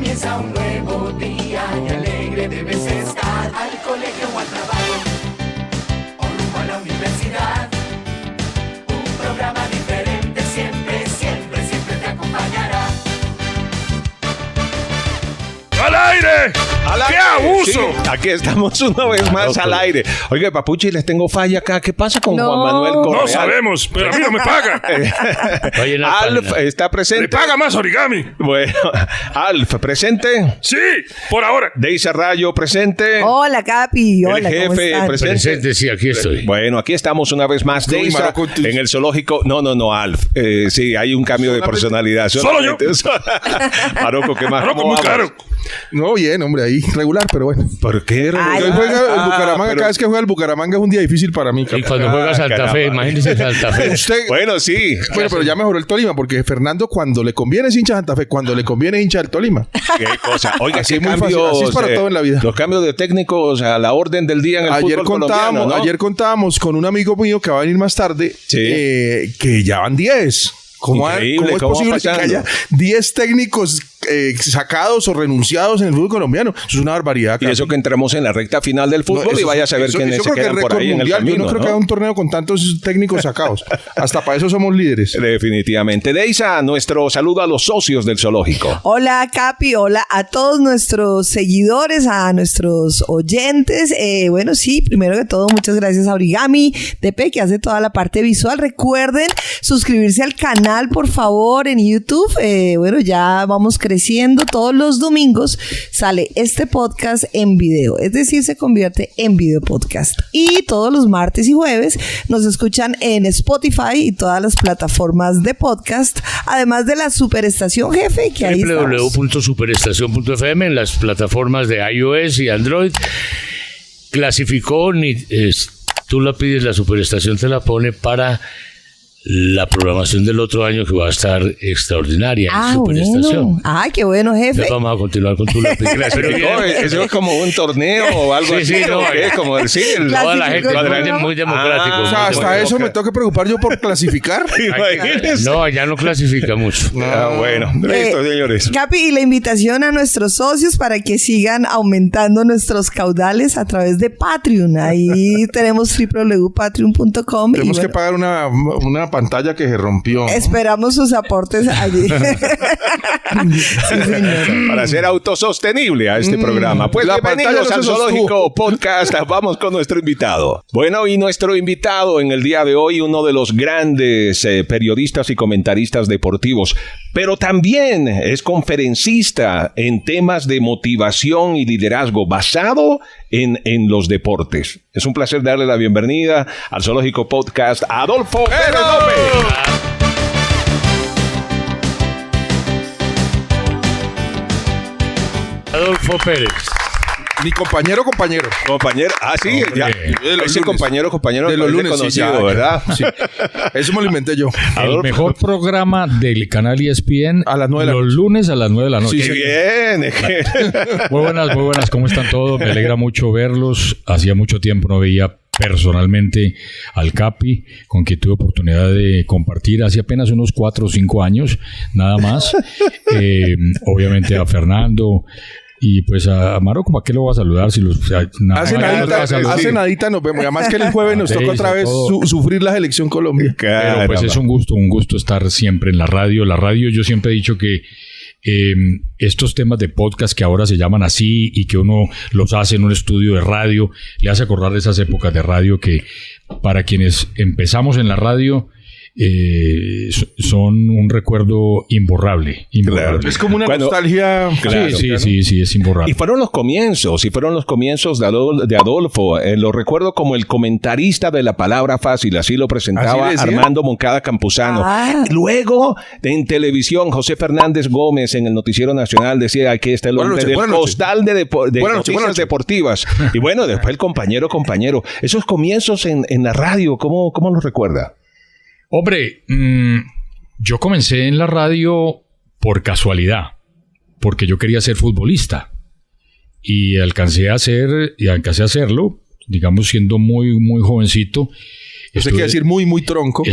Comienza un nuevo día y alegre debes estar. Al colegio o al trabajo, o rumbo a la universidad. Un programa diferente siempre, siempre, siempre te acompañará. ¡Al aire! ¡Qué abuso! Sí, aquí estamos una vez más al aire. Oiga, Papuchi, les tengo falla acá. ¿Qué pasa con Juan Manuel Correa? No sabemos, pero a mí no me paga. Alf está presente. Le paga más Origami. Bueno, Alf, ¿presente? Sí, por ahora. Deisa Rayo, ¿presente? Hola, Capi. Hola, El ¿cómo jefe, están? ¿presente? Sí, aquí estoy. Bueno, aquí estamos una vez más. Deisa, en el zoológico. No, Alf. Sí, hay un cambio de personalidad. Solo yo. Maroco, ¿qué más? Maroco, muy claro. No, bien, hombre, ahí regular, pero bueno. ¿Por qué? Ay, Hoy juega el Bucaramanga, pero... cada vez que juega el Bucaramanga es un día difícil para mí. Y cuando juega Santa Fe, imagínese Santa Fe. Bueno, sí. Bueno, pero ya mejoró el Tolima, porque Fernando cuando le conviene es hincha de Santa Fe, cuando le conviene es hincha del Tolima. Qué cosa. Oiga, Así qué es muy fácil, cambios, así es para todo en la vida. Los cambios de técnicos a la orden del día en el fútbol colombiano, ¿no? Ayer contábamos con un amigo mío que va a venir más tarde, Sí. Que ya van 10. ¿Cómo Increíble, es ¿cómo va posible que pasando? haya 10 técnicos sacados o renunciados en el fútbol colombiano? Eso es una barbaridad. Y eso que entramos en la recta final del fútbol y vaya a saber quiénes se quedan por ahí en el camino. Yo no creo que haya un torneo con tantos técnicos sacados. Hasta para eso somos líderes. Definitivamente. Deisa, nuestro saludo a los socios del zoológico. Hola, Capi. Hola a todos nuestros seguidores, a nuestros oyentes. Bueno, sí, primero que todo, muchas gracias a Origami DP, que hace toda la parte visual. Recuerden suscribirse al canal, por favor, en YouTube. Bueno, ya vamos creciendo. Todos los domingos sale este podcast en video, es decir, se convierte en video podcast. Y todos los martes y jueves nos escuchan en Spotify y todas las plataformas de podcast, además de la Superestación Jefe, que ahí estamos. www.superestacion.fm en las plataformas de iOS y Android. Clasificó, tú la pides, la Superestación te la pone para la programación del otro año, que va a estar extraordinaria en Superestación. Bueno. Ay, qué bueno, jefe. Entonces vamos a continuar con tu lápiz. Pero eso es como un torneo o algo así. Sí, no, ¿qué? Como decir, toda la gente Clasificó. muy democrático. O sea, hasta eso me tengo que preocupar yo por clasificar. imagínese. No, ya no clasifica mucho. Bueno, listo, señores. Capi, y la invitación a nuestros socios para que sigan aumentando nuestros caudales a través de Patreon. Ahí tenemos www.patreon.com. Tenemos que pagar una pantalla que se rompió. Esperamos sus aportes allí. Sí, señor. Para ser autosostenible a este programa. Pues la bienvenidos pantalla al no se sostuvo. Zoológico Podcast. Vamos con nuestro invitado. Bueno, y nuestro invitado en el día de hoy, uno de los grandes periodistas y comentaristas deportivos, pero también es conferencista en temas de motivación y liderazgo basado en los deportes. Es un placer darle la bienvenida al Zoológico Podcast a Adolfo Pérez López. Adolfo Pérez. Mi compañero. Compañero, sí, Hombre. ya. De los Ese lunes. compañero De los parece lunes, sí, conocido, ya. ¿verdad? Sí. Eso me lo inventé yo. El mejor programa del canal ESPN A las 9 de la los noche. lunes a las 9 de la noche. Sí, Qué bien. Muy buenas, ¿cómo están todos? Me alegra mucho verlos. Hacía mucho tiempo no veía personalmente al Capi, con quien tuve oportunidad de compartir hace apenas unos 4 o 5 años, nada más. Obviamente a Fernando. Y pues a Maroco, ¿para qué lo voy a saludar? Si los, Hace nadita nos vemos. Y además que el jueves nos toca otra vez sufrir la selección Colombia. Pero pues es un gusto estar siempre en la radio. La radio, yo siempre he dicho que estos temas de podcast que ahora se llaman así y que uno los hace en un estudio de radio, le hace acordar de esas épocas de radio que para quienes empezamos en la radio son un recuerdo imborrable. Claro. Es como una nostalgia. Claro. Sí, es imborrable. Y fueron los comienzos de Adolfo. Lo recuerdo como el comentarista de la palabra fácil, así lo presentaba ¿Así decía? Armando Moncada Campuzano. Ah. Luego, en televisión, José Fernández Gómez en el Noticiero Nacional decía: aquí está el Buenas hombre noches, del buenas noches. costal de Buenas noticias noches. deportivas. Y bueno, después el compañero. Esos comienzos en la radio, ¿cómo los recuerda? Hombre, yo comencé en la radio por casualidad, porque yo quería ser futbolista y alcancé a hacerlo, digamos siendo muy jovencito, Eso quiere decir muy, muy tronco.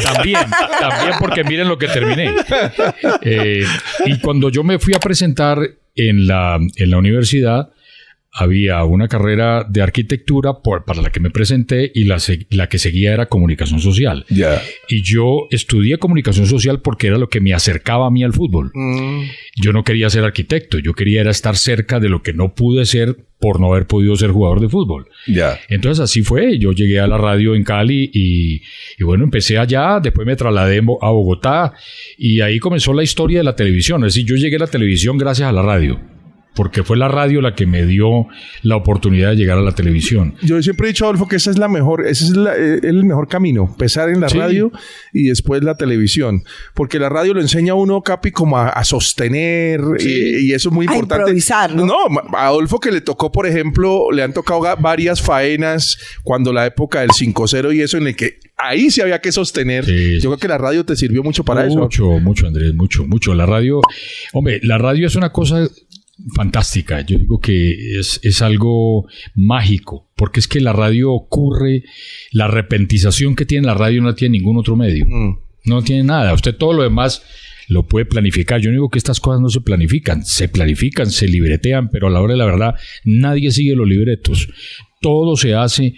También porque miren lo que terminé. Y cuando yo me fui a presentar en la universidad, había una carrera de arquitectura para la que me presenté y la que seguía era comunicación social. Yeah. Y yo estudié comunicación social porque era lo que me acercaba a mí al fútbol. Yo no quería ser arquitecto, yo quería era estar cerca de lo que no pude ser por no haber podido ser jugador de fútbol. Yeah. Entonces así fue, yo llegué a la radio en Cali y bueno, empecé allá, después me trasladé a Bogotá y ahí comenzó la historia de la televisión. Es decir, yo llegué a la televisión gracias a la radio, porque fue la radio la que me dio la oportunidad de llegar a la televisión. Yo siempre he dicho, Adolfo, que ese es el mejor camino, empezar en la radio y después la televisión, porque la radio lo enseña a uno, Capi, como a sostener y eso es muy importante. A improvisar, ¿no? No, a Adolfo que le tocó, por ejemplo, le han tocado varias faenas cuando la época del 5-0 y eso, en el que ahí sí había que sostener. Sí. Yo creo que la radio te sirvió mucho para eso. Mucho, Andrés, mucho. La radio, hombre, la radio es una cosa fantástica. Yo digo que es algo mágico, porque es que la radio ocurre, la repentización que tiene la radio no la tiene ningún otro medio. No tiene nada. Usted todo lo demás lo puede planificar. Yo no digo que estas cosas no se planifican, se libretean, pero a la hora de la verdad nadie sigue los libretos. Todo se hace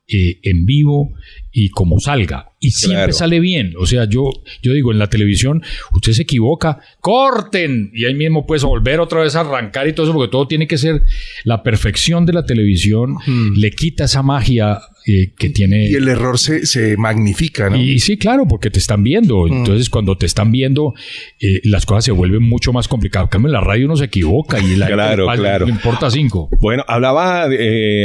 en vivo y como salga. Y siempre sale bien. O sea, yo digo, en la televisión, usted se equivoca, ¡corten! Y ahí mismo puedes volver otra vez a arrancar y todo eso, porque todo tiene que ser la perfección de la televisión. Le quita esa magia que tiene. Y el error se magnifica, ¿no? Y sí, claro, porque te están viendo. Entonces, cuando te están viendo, las cosas se vuelven mucho más complicadas. En cambio, en la radio uno se equivoca y claro. Le importa 5. Bueno, hablaba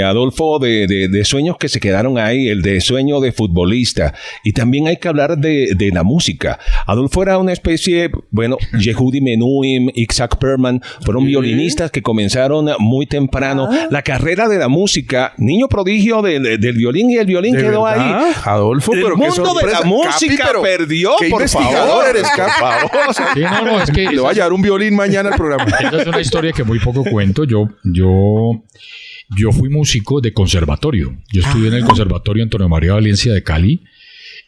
Adolfo de sueños que se quedaron ahí, el de sueño de futbolista. Y también hay que hablar de la música. Adolfo era una especie, bueno, Yehudi Menuhin, Isaac Perlman, fueron violinistas que comenzaron muy temprano. La carrera de la música, niño prodigio del violín, y el violín quedó verdad? ahí. Adolfo, el pero qué mundo de la música Capi, perdió, qué por investigador favor. Eres, Capi. Sí, no, es que Le voy a llevar un violín mañana al programa. Esa es una historia que muy poco cuento. Yo fui músico de conservatorio. Yo estudié en el Conservatorio Antonio María Valencia de Cali.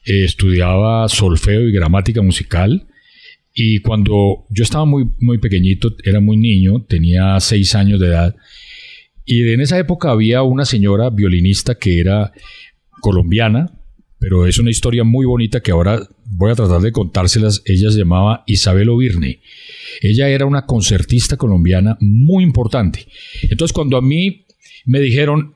Estudiaba solfeo y gramática musical. Y cuando yo estaba muy, muy pequeñito, era muy niño, tenía 6 años de edad. Y en esa época había una señora violinista que era colombiana, pero es una historia muy bonita que ahora voy a tratar de contárselas. Ella se llamaba Isabel Ovirne. Ella era una concertista colombiana muy importante. Entonces, cuando a mí me dijeron,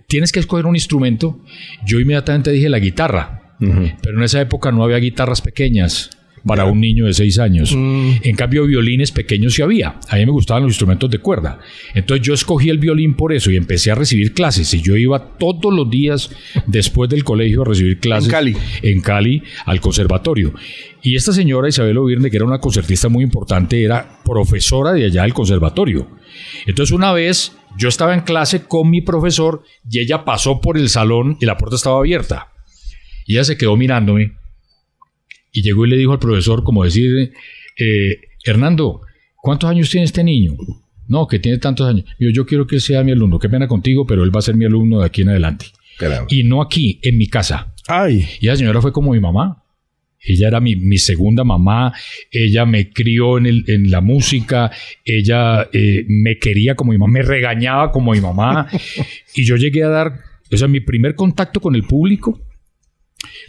tienes que escoger un instrumento, yo inmediatamente dije la guitarra. Pero en esa época no había guitarras pequeñas para un niño de 6 años. En cambio, violines pequeños sí había. A mí me gustaban los instrumentos de cuerda. Entonces yo escogí el violín por eso y empecé a recibir clases. Y yo iba todos los días después del colegio a recibir clases en Cali al conservatorio. Y esta señora Isabel Ovirne, que era una concertista muy importante, era profesora de allá del conservatorio. Entonces una vez yo estaba en clase con mi profesor y ella pasó por el salón y la puerta estaba abierta. Y ella se quedó mirándome y llegó y le dijo al profesor, como decir, Hernando, ¿cuántos años tiene este niño? No, que tiene tantos años. Yo quiero que él sea mi alumno. Qué pena contigo, pero él va a ser mi alumno de aquí en adelante. Caramba. Y no aquí, en mi casa. Ay. Y la señora fue como mi mamá. Ella era mi segunda mamá. Ella me crió en la música. Ella me quería como mi mamá. Me regañaba como mi mamá. Y yo llegué a dar... O sea, mi primer contacto con el público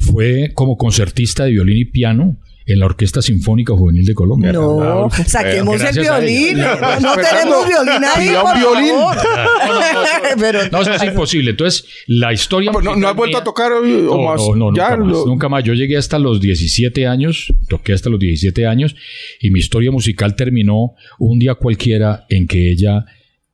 fue como concertista de violín y piano en la Orquesta Sinfónica Juvenil de Colombia. No, saquemos el violín. No tenemos violín ahí, un violín. No, eso es imposible. Entonces, la historia... ¿No has vuelto a tocar o más? No, nunca más. Yo llegué hasta los 17 años, toqué hasta los 17 años, y mi historia musical terminó un día cualquiera en que ella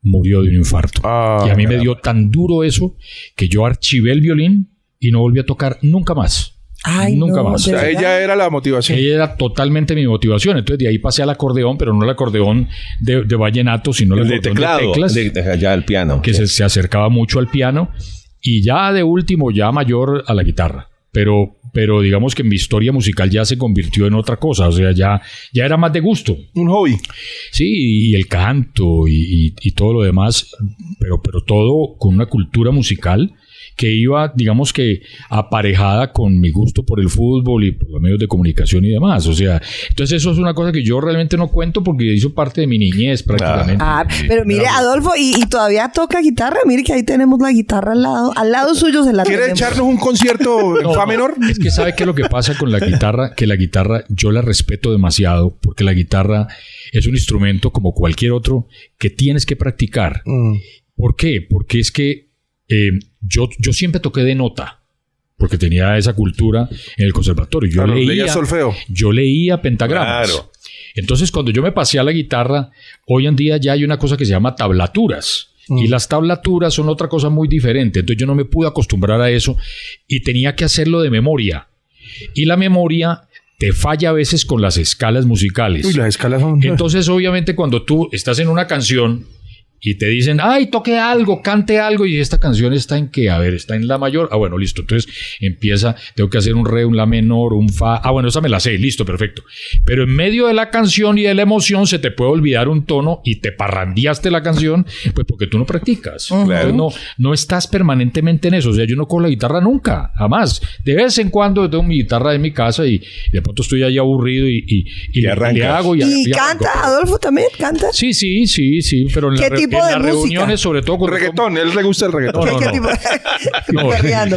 murió de un infarto. Y a mí me dio tan duro eso que yo archivé el violín y no volví a tocar nunca más. Ay, nunca más. O sea, ella era la motivación. Ella era totalmente mi motivación. Entonces de ahí pasé al acordeón, pero no el acordeón de vallenato, sino el de teclado, de teclas, ya el piano. Que se acercaba mucho al piano. Y ya de último, ya mayor, a la guitarra. Pero digamos que mi historia musical ya se convirtió en otra cosa. O sea, ya era más de gusto. Un hobby. Sí, y el canto y todo lo demás. Pero todo con una cultura musical que iba, digamos que aparejada con mi gusto por el fútbol y por los medios de comunicación y demás. O sea, entonces eso es una cosa que yo realmente no cuento porque hizo parte de mi niñez prácticamente. Pero mire, Adolfo, y todavía toca guitarra. Mire que ahí tenemos la guitarra al lado suyo se la ¿Quiere tenemos. echarnos un concierto en fa menor? Es que ¿sabe qué es lo que pasa con la guitarra? Que la guitarra yo la respeto demasiado porque la guitarra es un instrumento como cualquier otro que tienes que practicar. ¿Por qué? Porque es que yo siempre toqué de nota porque tenía esa cultura en el conservatorio. Yo leía solfeo. Yo leía pentagramas. Claro. Entonces, cuando yo me pasé a la guitarra, hoy en día ya hay una cosa que se llama tablaturas. Y las tablaturas son otra cosa muy diferente. Entonces, yo no me pude acostumbrar a eso y tenía que hacerlo de memoria. Y la memoria te falla a veces con las escalas musicales. Uy, las escalas son... Entonces, obviamente, cuando tú estás en una canción y te dicen, ay, toque algo, cante algo, y esta canción está en qué, a ver, está en la mayor, ah, bueno, listo, entonces empieza, tengo que hacer un re, un la menor, un fa, ah, bueno, esa me la sé, listo, perfecto, pero en medio de la canción y de la emoción se te puede olvidar un tono y te parrandeaste la canción, pues porque tú no practicas, entonces no estás permanentemente en eso, o sea, yo no cojo la guitarra nunca, jamás, de vez en cuando yo tengo mi guitarra en mi casa y de pronto estoy ahí aburrido y le hago y canta, arranco. Adolfo también canta. Sí, pero en ¿Qué tipo en de las música? reuniones, sobre todo con reggaetón, a él le gusta el reggaetón. No. ¿Qué tipo? No, Perreando,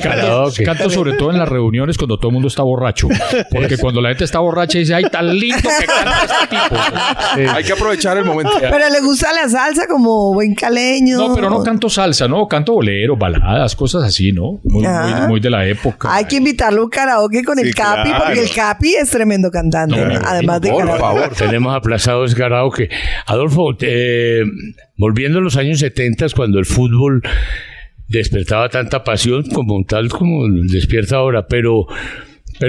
canto sobre todo en las reuniones cuando todo el mundo está borracho. Porque cuando la gente está borracha dice, ay, tan lindo que canta este tipo. Hay que aprovechar el momento. Pero le gusta la salsa como buen caleño. No, pero no canto salsa, no, canto bolero, baladas, cosas así, ¿no? Muy de la época. Hay que invitarlo a un karaoke con el Capi, claro. porque el Capi es tremendo cantante. Además de Por karaoke. favor. Tenemos aplazado ese karaoke. Adolfo, volviendo a los años 70, cuando el fútbol despertaba tanta pasión como despierta ahora, pero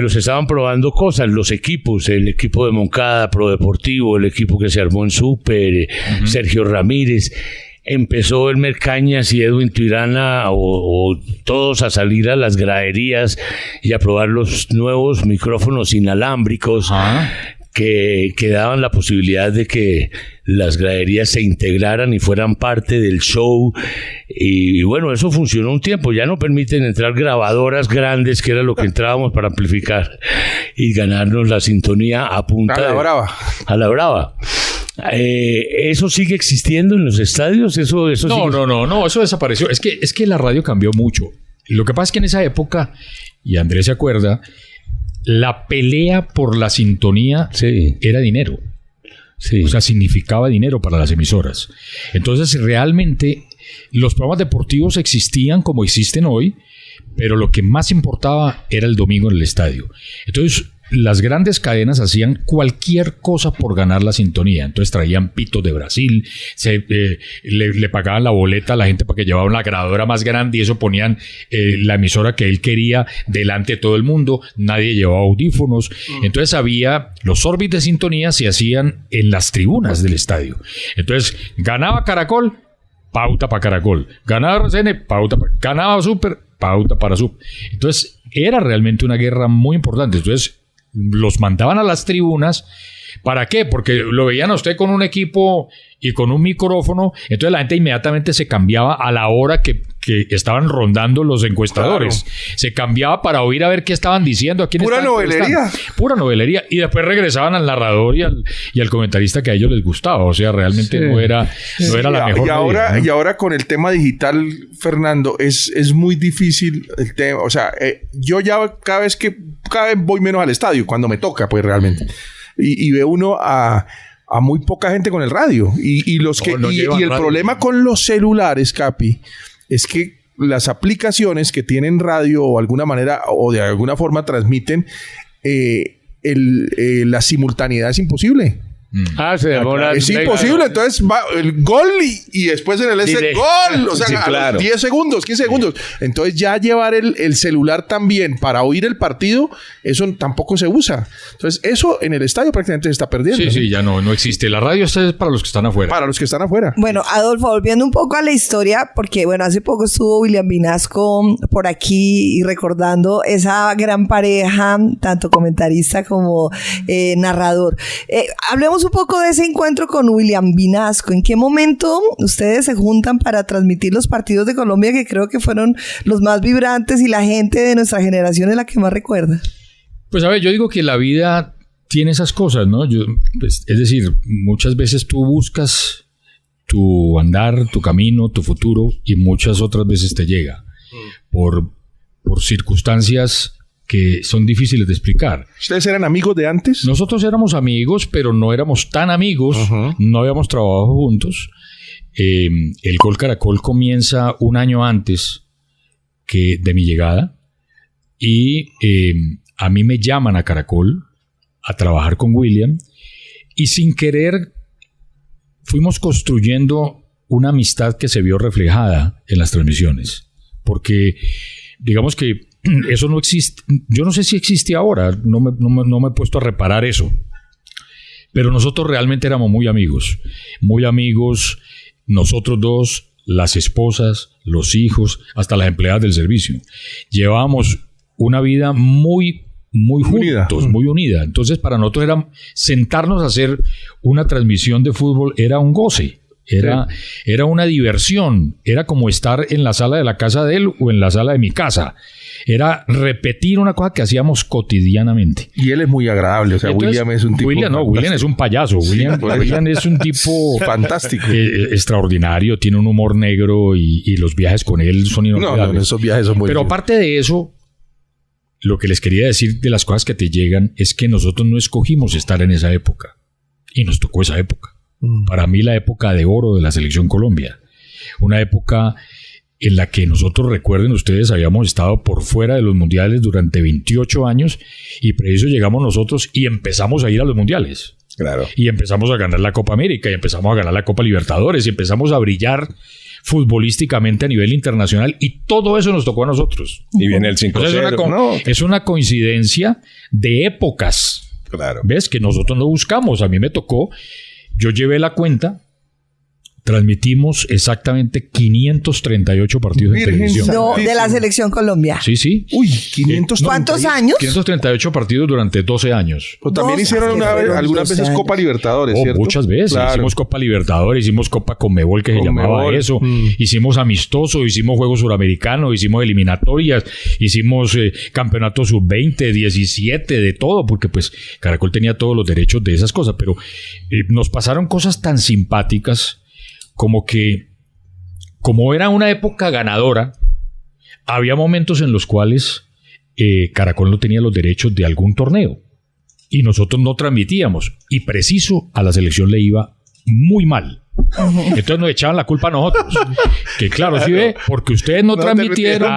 se estaban probando cosas, los equipos, el equipo de Moncada, Pro Deportivo, el equipo que se armó en Super, Sergio Ramírez. Empezó Elmer Cañas y Edwin Tirana o todos a salir a las graderías y a probar los nuevos micrófonos inalámbricos que daban la posibilidad de que las graderías se integraran y fueran parte del show. Y bueno, eso funcionó un tiempo. Ya no permiten entrar grabadoras grandes, que era lo que entrábamos para amplificar y ganarnos la sintonía a punta a la brava. ¿Eso sigue existiendo en los estadios? ¿Eso No, sigue? eso desapareció. Es que la radio cambió mucho. Lo que pasa es que en esa época, y Andrés se acuerda, la pelea por la sintonía era dinero. Sí. O sea, significaba dinero para las emisoras. Entonces, realmente, los programas deportivos existían como existen hoy, pero lo que más importaba era el domingo en el estadio. Entonces, las grandes cadenas hacían cualquier cosa por ganar la sintonía. Entonces traían pitos de Brasil, le pagaban la boleta a la gente para que llevara una grabadora más grande y eso ponían la emisora que él quería delante de todo el mundo. Nadie llevaba audífonos. Entonces había los órbitos de sintonía se hacían en las tribunas del estadio. Entonces ganaba Caracol, pauta para Caracol. Ganaba RCN, pauta para... Ganaba Super, pauta para Super. Entonces era realmente una guerra muy importante. Entonces los mandaban a las tribunas. ¿Para qué? Porque lo veían a usted con un equipo y con un micrófono, entonces la gente inmediatamente se cambiaba a la hora que estaban rondando los encuestadores. Claro. Se cambiaba para oír a ver qué estaban diciendo. Pura novelería. Pura novelería. Y después regresaban al narrador y al comentarista que a ellos les gustaba. O sea, realmente no era la mejor medida, ¿no? Y ahora con el tema digital, Fernando, es muy difícil el tema. O sea, yo ya cada vez voy menos al estadio, cuando me toca, pues realmente. Y ve uno a muy poca gente con el radio. Y el problema con los celulares, Capi, es que las aplicaciones que tienen radio o alguna manera o de alguna forma transmiten, la simultaneidad es imposible. Se demora. Es imposible, entonces va el gol y después en el gol, o sea, sí, claro. 10 segundos, 15 segundos. Entonces ya llevar el celular también para oír el partido, eso tampoco se usa. Entonces eso en el estadio prácticamente se está perdiendo. Sí, ya no existe. La radio es para los que están afuera. Para los que están afuera. Bueno, Adolfo, volviendo un poco a la historia, porque bueno, hace poco estuvo William Vinasco por aquí y recordando esa gran pareja, tanto comentarista como narrador. Hablemos Hablemos un poco de ese encuentro con William Vinasco. ¿En qué momento ustedes se juntan para transmitir los partidos de Colombia, que creo que fueron los más vibrantes y la gente de nuestra generación es la que más recuerda? Pues a ver, yo digo que la vida tiene esas cosas, ¿no? Pues, es decir, muchas veces tú buscas tu andar, tu camino, tu futuro, y muchas otras veces te llega por circunstancias que son difíciles de explicar. ¿Ustedes eran amigos de antes? Nosotros éramos amigos, pero no éramos tan amigos, no habíamos trabajado juntos. El Gol Caracol comienza un año antes que de mi llegada, y a mí me llaman a Caracol a trabajar con William, y sin querer fuimos construyendo una amistad que se vio reflejada en las transmisiones, porque digamos que eso no existe. Yo no sé si existe ahora, no me he puesto a reparar eso, pero nosotros realmente éramos muy amigos, nosotros dos, las esposas, los hijos, hasta las empleadas del servicio. Llevábamos una vida muy juntos, muy unida. Entonces, para nosotros era sentarnos a hacer una transmisión de fútbol, era un goce, era una diversión, era como estar en la sala de la casa de él o en la sala de mi casa. Era repetir una cosa que hacíamos cotidianamente. Y él es muy agradable, o sea, entonces, William es un tipo... William es un payaso, William es un tipo... fantástico. Extraordinario, tiene un humor negro, y los viajes con él son inolvidables. No, esos viajes son muy... Pero aparte de eso, lo que les quería decir de las cosas que te llegan es que nosotros no escogimos estar en esa época, y nos tocó esa época. Para mí, la época de oro de la Selección Colombia. Una época en la que nosotros, recuerden ustedes, habíamos estado por fuera de los mundiales durante 28 años, y preciso llegamos nosotros y empezamos a ir a los mundiales. Claro. Y empezamos a ganar la Copa América, y empezamos a ganar la Copa Libertadores, y empezamos a brillar futbolísticamente a nivel internacional, y todo eso nos tocó a nosotros. Y viene el 5-0. Es una coincidencia de épocas. Claro. ¿Ves? Que nosotros no buscamos. A mí me tocó, yo llevé la cuenta, transmitimos exactamente 538 partidos de televisión. No, de la Selección Colombia. Sí. Uy, 500. ¿Cuántos años? 538 partidos durante 12 años. Pues también hicieron algunas veces Copa Libertadores, ¿cierto? Muchas veces. Claro. Hicimos Copa Libertadores, hicimos Copa Conmebol, que se llamaba eso. Hicimos amistoso, hicimos Juegos Suramericanos, hicimos eliminatorias, hicimos campeonato sub-20, 17, de todo, porque pues Caracol tenía todos los derechos de esas cosas, pero nos pasaron cosas tan simpáticas como que, como era una época ganadora, había momentos en los cuales Caracol no tenía los derechos de algún torneo y nosotros no transmitíamos, y preciso a la selección le iba muy mal. Entonces nos echaban la culpa a nosotros, que claro, sí ve, porque ustedes no transmitieron,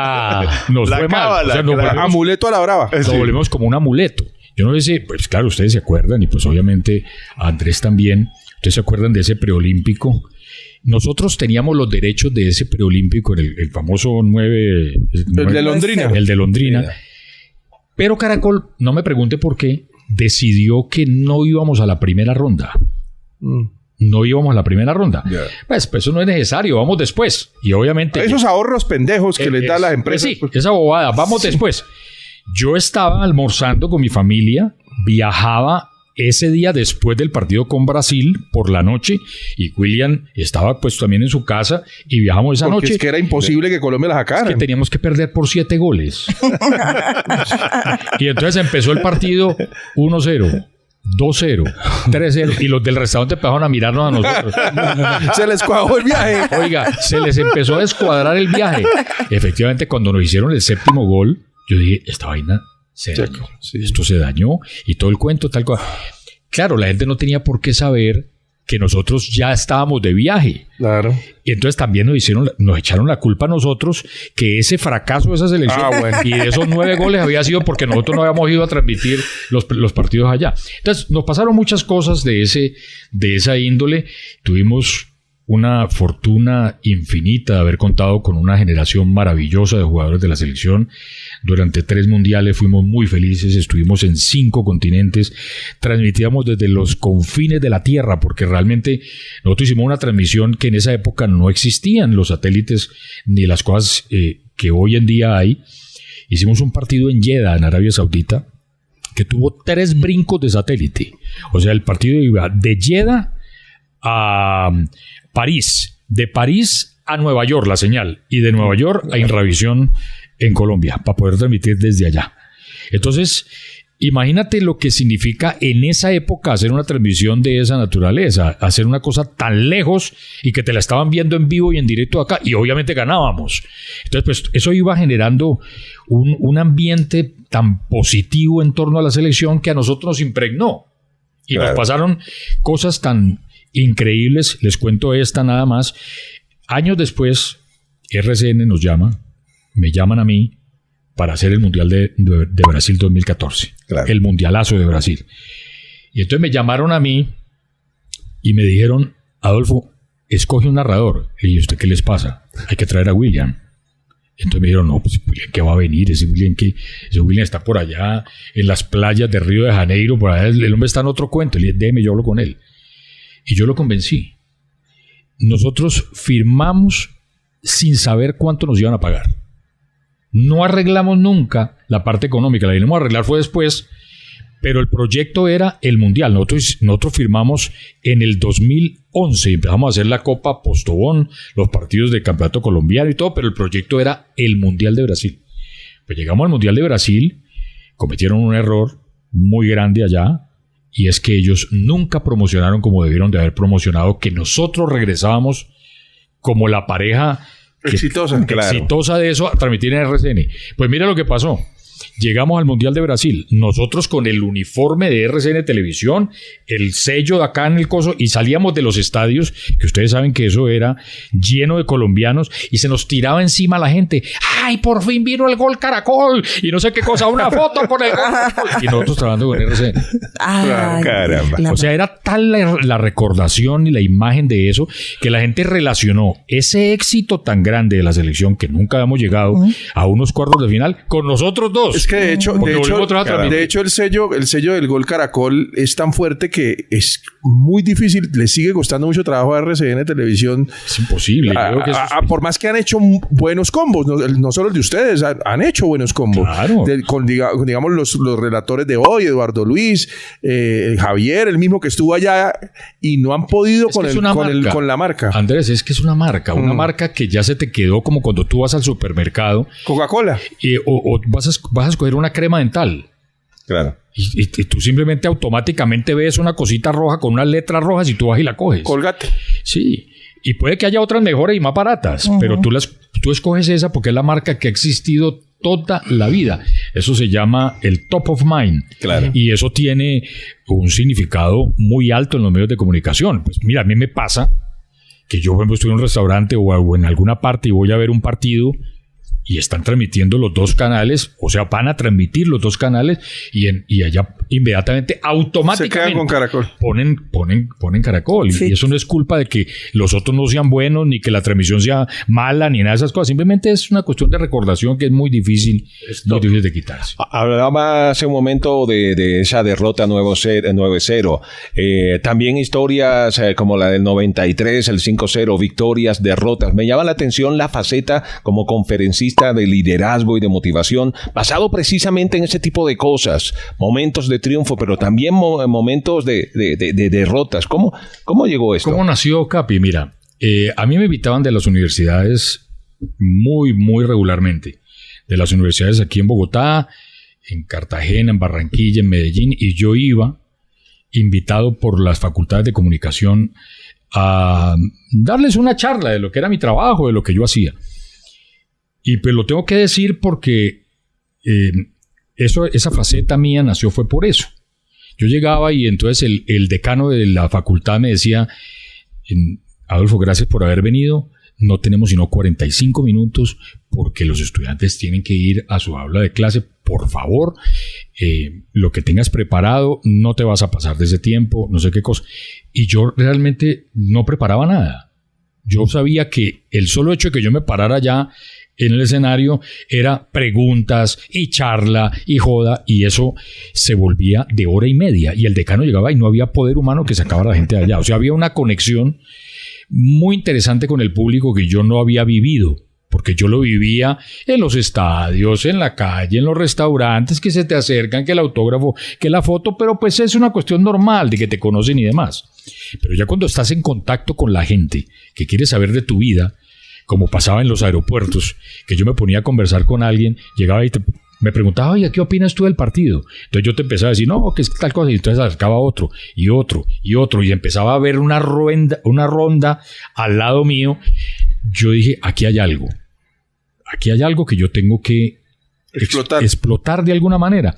nos fue mal. O sea, amuleto a la brava. Lo volvemos como un amuleto. Yo no sé si, pues claro, ustedes se acuerdan, y pues obviamente Andrés también, ustedes se acuerdan de ese preolímpico. Nosotros teníamos los derechos de ese preolímpico, el famoso 9... El de Londrina. El de Londrina. Pero Caracol, no me pregunte por qué, decidió que no íbamos a la primera ronda. No íbamos a la primera ronda. Yeah. Pues eso no es necesario, vamos después. Y obviamente... Esos ahorros pendejos que les da las empresas. Pues sí, esa bobada, vamos después. Yo estaba almorzando con mi familia, viajaba ese día después del partido con Brasil por la noche, y William estaba pues también en su casa, y viajamos esa noche. Es que era imposible que Colombia la sacara. Es que teníamos que perder por 7 goles. Y entonces empezó el partido 1-0. 2-0, 3-0, y los del restaurante empezaron a mirarnos a nosotros. Se les cuajó el viaje. Oiga, se les empezó a descuadrar el viaje. Efectivamente, cuando nos hicieron el 7º gol, yo dije, esta vaina se dañó. Sí. Esto se dañó, y todo el cuento, tal cual. Claro, la gente no tenía por qué saber que nosotros ya estábamos de viaje. Claro. Y entonces también nos echaron la culpa a nosotros, que ese fracaso de esa selección y de esos 9 goles había sido porque nosotros no habíamos ido a transmitir los partidos allá. Entonces nos pasaron muchas cosas de esa índole. Tuvimos una fortuna infinita de haber contado con una generación maravillosa de jugadores de la selección. Durante 3 mundiales fuimos muy felices, estuvimos en 5 continentes, transmitíamos desde los confines de la tierra, porque realmente nosotros hicimos una transmisión que en esa época no existían los satélites ni las cosas que hoy en día hay. Hicimos un partido en Jeddah, en Arabia Saudita, que tuvo 3 brincos de satélite. O sea, el partido iba de Jeddah a París, de París a Nueva York, la señal, y de Nueva York a Inravisión en Colombia, para poder transmitir desde allá. Entonces, imagínate lo que significa en esa época hacer una transmisión de esa naturaleza, hacer una cosa tan lejos y que te la estaban viendo en vivo y en directo acá, y obviamente ganábamos. Entonces, pues eso iba generando un ambiente tan positivo en torno a la selección que a nosotros nos impregnó. Y nos pasaron cosas tan increíbles, les cuento esta nada más. Años después, RCN me llaman a mí para hacer el Mundial de Brasil 2014. Claro. El mundialazo de Brasil. Y entonces me llamaron a mí y me dijeron, Adolfo, escoge un narrador. Y yo, ¿usted qué les pasa? Hay que traer a William. Entonces me dijeron, no, pues William, ¿qué va a venir? Ese William está por allá en las playas de Río de Janeiro, por allá, el hombre está en otro cuento. Le dije, déjeme, yo hablo con él. Y yo lo convencí. Nosotros firmamos sin saber cuánto nos iban a pagar. No arreglamos nunca la parte económica, la vinimos a arreglar fue después, pero el proyecto era el Mundial. Nosotros firmamos en el 2011 y empezamos a hacer la Copa Postobón, los partidos del Campeonato Colombiano y todo, pero el proyecto era el Mundial de Brasil. Pues llegamos al Mundial de Brasil, cometieron un error muy grande allá, y es que ellos nunca promocionaron como debieron de haber promocionado, que nosotros regresábamos como la pareja exitosa de eso a transmitir en RCN. Pues mira lo que pasó. Llegamos al Mundial de Brasil, nosotros con el uniforme de RCN Televisión, el sello de acá en el coso, y salíamos de los estadios, que ustedes saben que eso era lleno de colombianos, y se nos tiraba encima la gente. ¡Ay, por fin vino el Gol Caracol! Y no sé qué cosa, una foto con el Gol Caracol. Y nosotros trabajando con RCN. Ay, caramba. O sea, era tal la recordación y la imagen de eso, que la gente relacionó ese éxito tan grande de la selección, que nunca habíamos llegado a unos cuartos de final, con nosotros dos. Es que de hecho el sello del Gol Caracol es tan fuerte que es muy difícil, le sigue costando mucho trabajo a RCN Televisión. Es imposible. Por más que han hecho buenos combos, no solo el de ustedes, han hecho buenos combos. Claro. Con digamos los relatores de hoy, Eduardo Luis, Javier, el mismo que estuvo allá, y no han podido con la marca. Andrés, es que es una marca que ya se te quedó como cuando tú vas al supermercado. Coca-Cola. O vas a escoger una crema dental. Claro. Y tú simplemente automáticamente ves una cosita roja con unas letras rojas y tú vas y la coges. Colgate. Sí. Y puede que haya otras mejores y más baratas, pero tú escoges esa porque es la marca que ha existido toda la vida. Eso se llama el top of mind. Claro. Y eso tiene un significado muy alto en los medios de comunicación. Pues mira, a mí me pasa que yo, por ejemplo, estoy en un restaurante o en alguna parte y voy a ver un partido y están transmitiendo los dos canales, o sea, van a transmitir los dos canales y allá inmediatamente, automáticamente se quedan con Caracol. Ponen Caracol. Sí. Y eso no es culpa de que los otros no sean buenos, ni que la transmisión sea mala, ni nada de esas cosas. Simplemente es una cuestión de recordación que es muy difícil de quitarse. Hablaba hace un momento de esa derrota 9-0. También historias como la del 93, el 5-0, victorias, derrotas. Me llama la atención la faceta como conferencista de liderazgo y de motivación, basado precisamente en ese tipo de cosas, momentos de triunfo, pero también momentos de derrotas. ¿Cómo llegó esto? ¿Cómo nació Capi? Mira, a mí me invitaban de las universidades muy, muy regularmente. De las universidades aquí en Bogotá, en Cartagena, en Barranquilla, en Medellín, y yo iba invitado por las facultades de comunicación a darles una charla de lo que era mi trabajo, de lo que yo hacía. Y pues lo tengo que decir porque esa faceta mía nació fue por eso. Yo llegaba y entonces el decano de la facultad me decía, Adolfo, gracias por haber venido, no tenemos sino 45 minutos porque los estudiantes tienen que ir a su aula de clase, por favor, lo que tengas preparado, no te vas a pasar de ese tiempo, no sé qué cosa. Y yo realmente no preparaba nada. Yo sabía que el solo hecho de que yo me parara ya en el escenario era preguntas y charla y joda, y eso se volvía de hora y media, y el decano llegaba y no había poder humano que sacaba a la gente de allá. O sea, había una conexión muy interesante con el público que yo no había vivido, porque yo lo vivía en los estadios, en la calle, en los restaurantes, que se te acercan, que el autógrafo, que la foto, pero pues es una cuestión normal de que te conocen y demás. Pero ya cuando estás en contacto con la gente que quiere saber de tu vida, como pasaba en los aeropuertos, que yo me ponía a conversar con alguien, llegaba y me preguntaba, oye, ¿qué opinas tú del partido? Entonces yo te empezaba a decir, no, que es tal cosa, y entonces acercaba otro, y otro, y otro, y empezaba a ver una ronda al lado mío. Yo dije, aquí hay algo que yo tengo que explotar de alguna manera.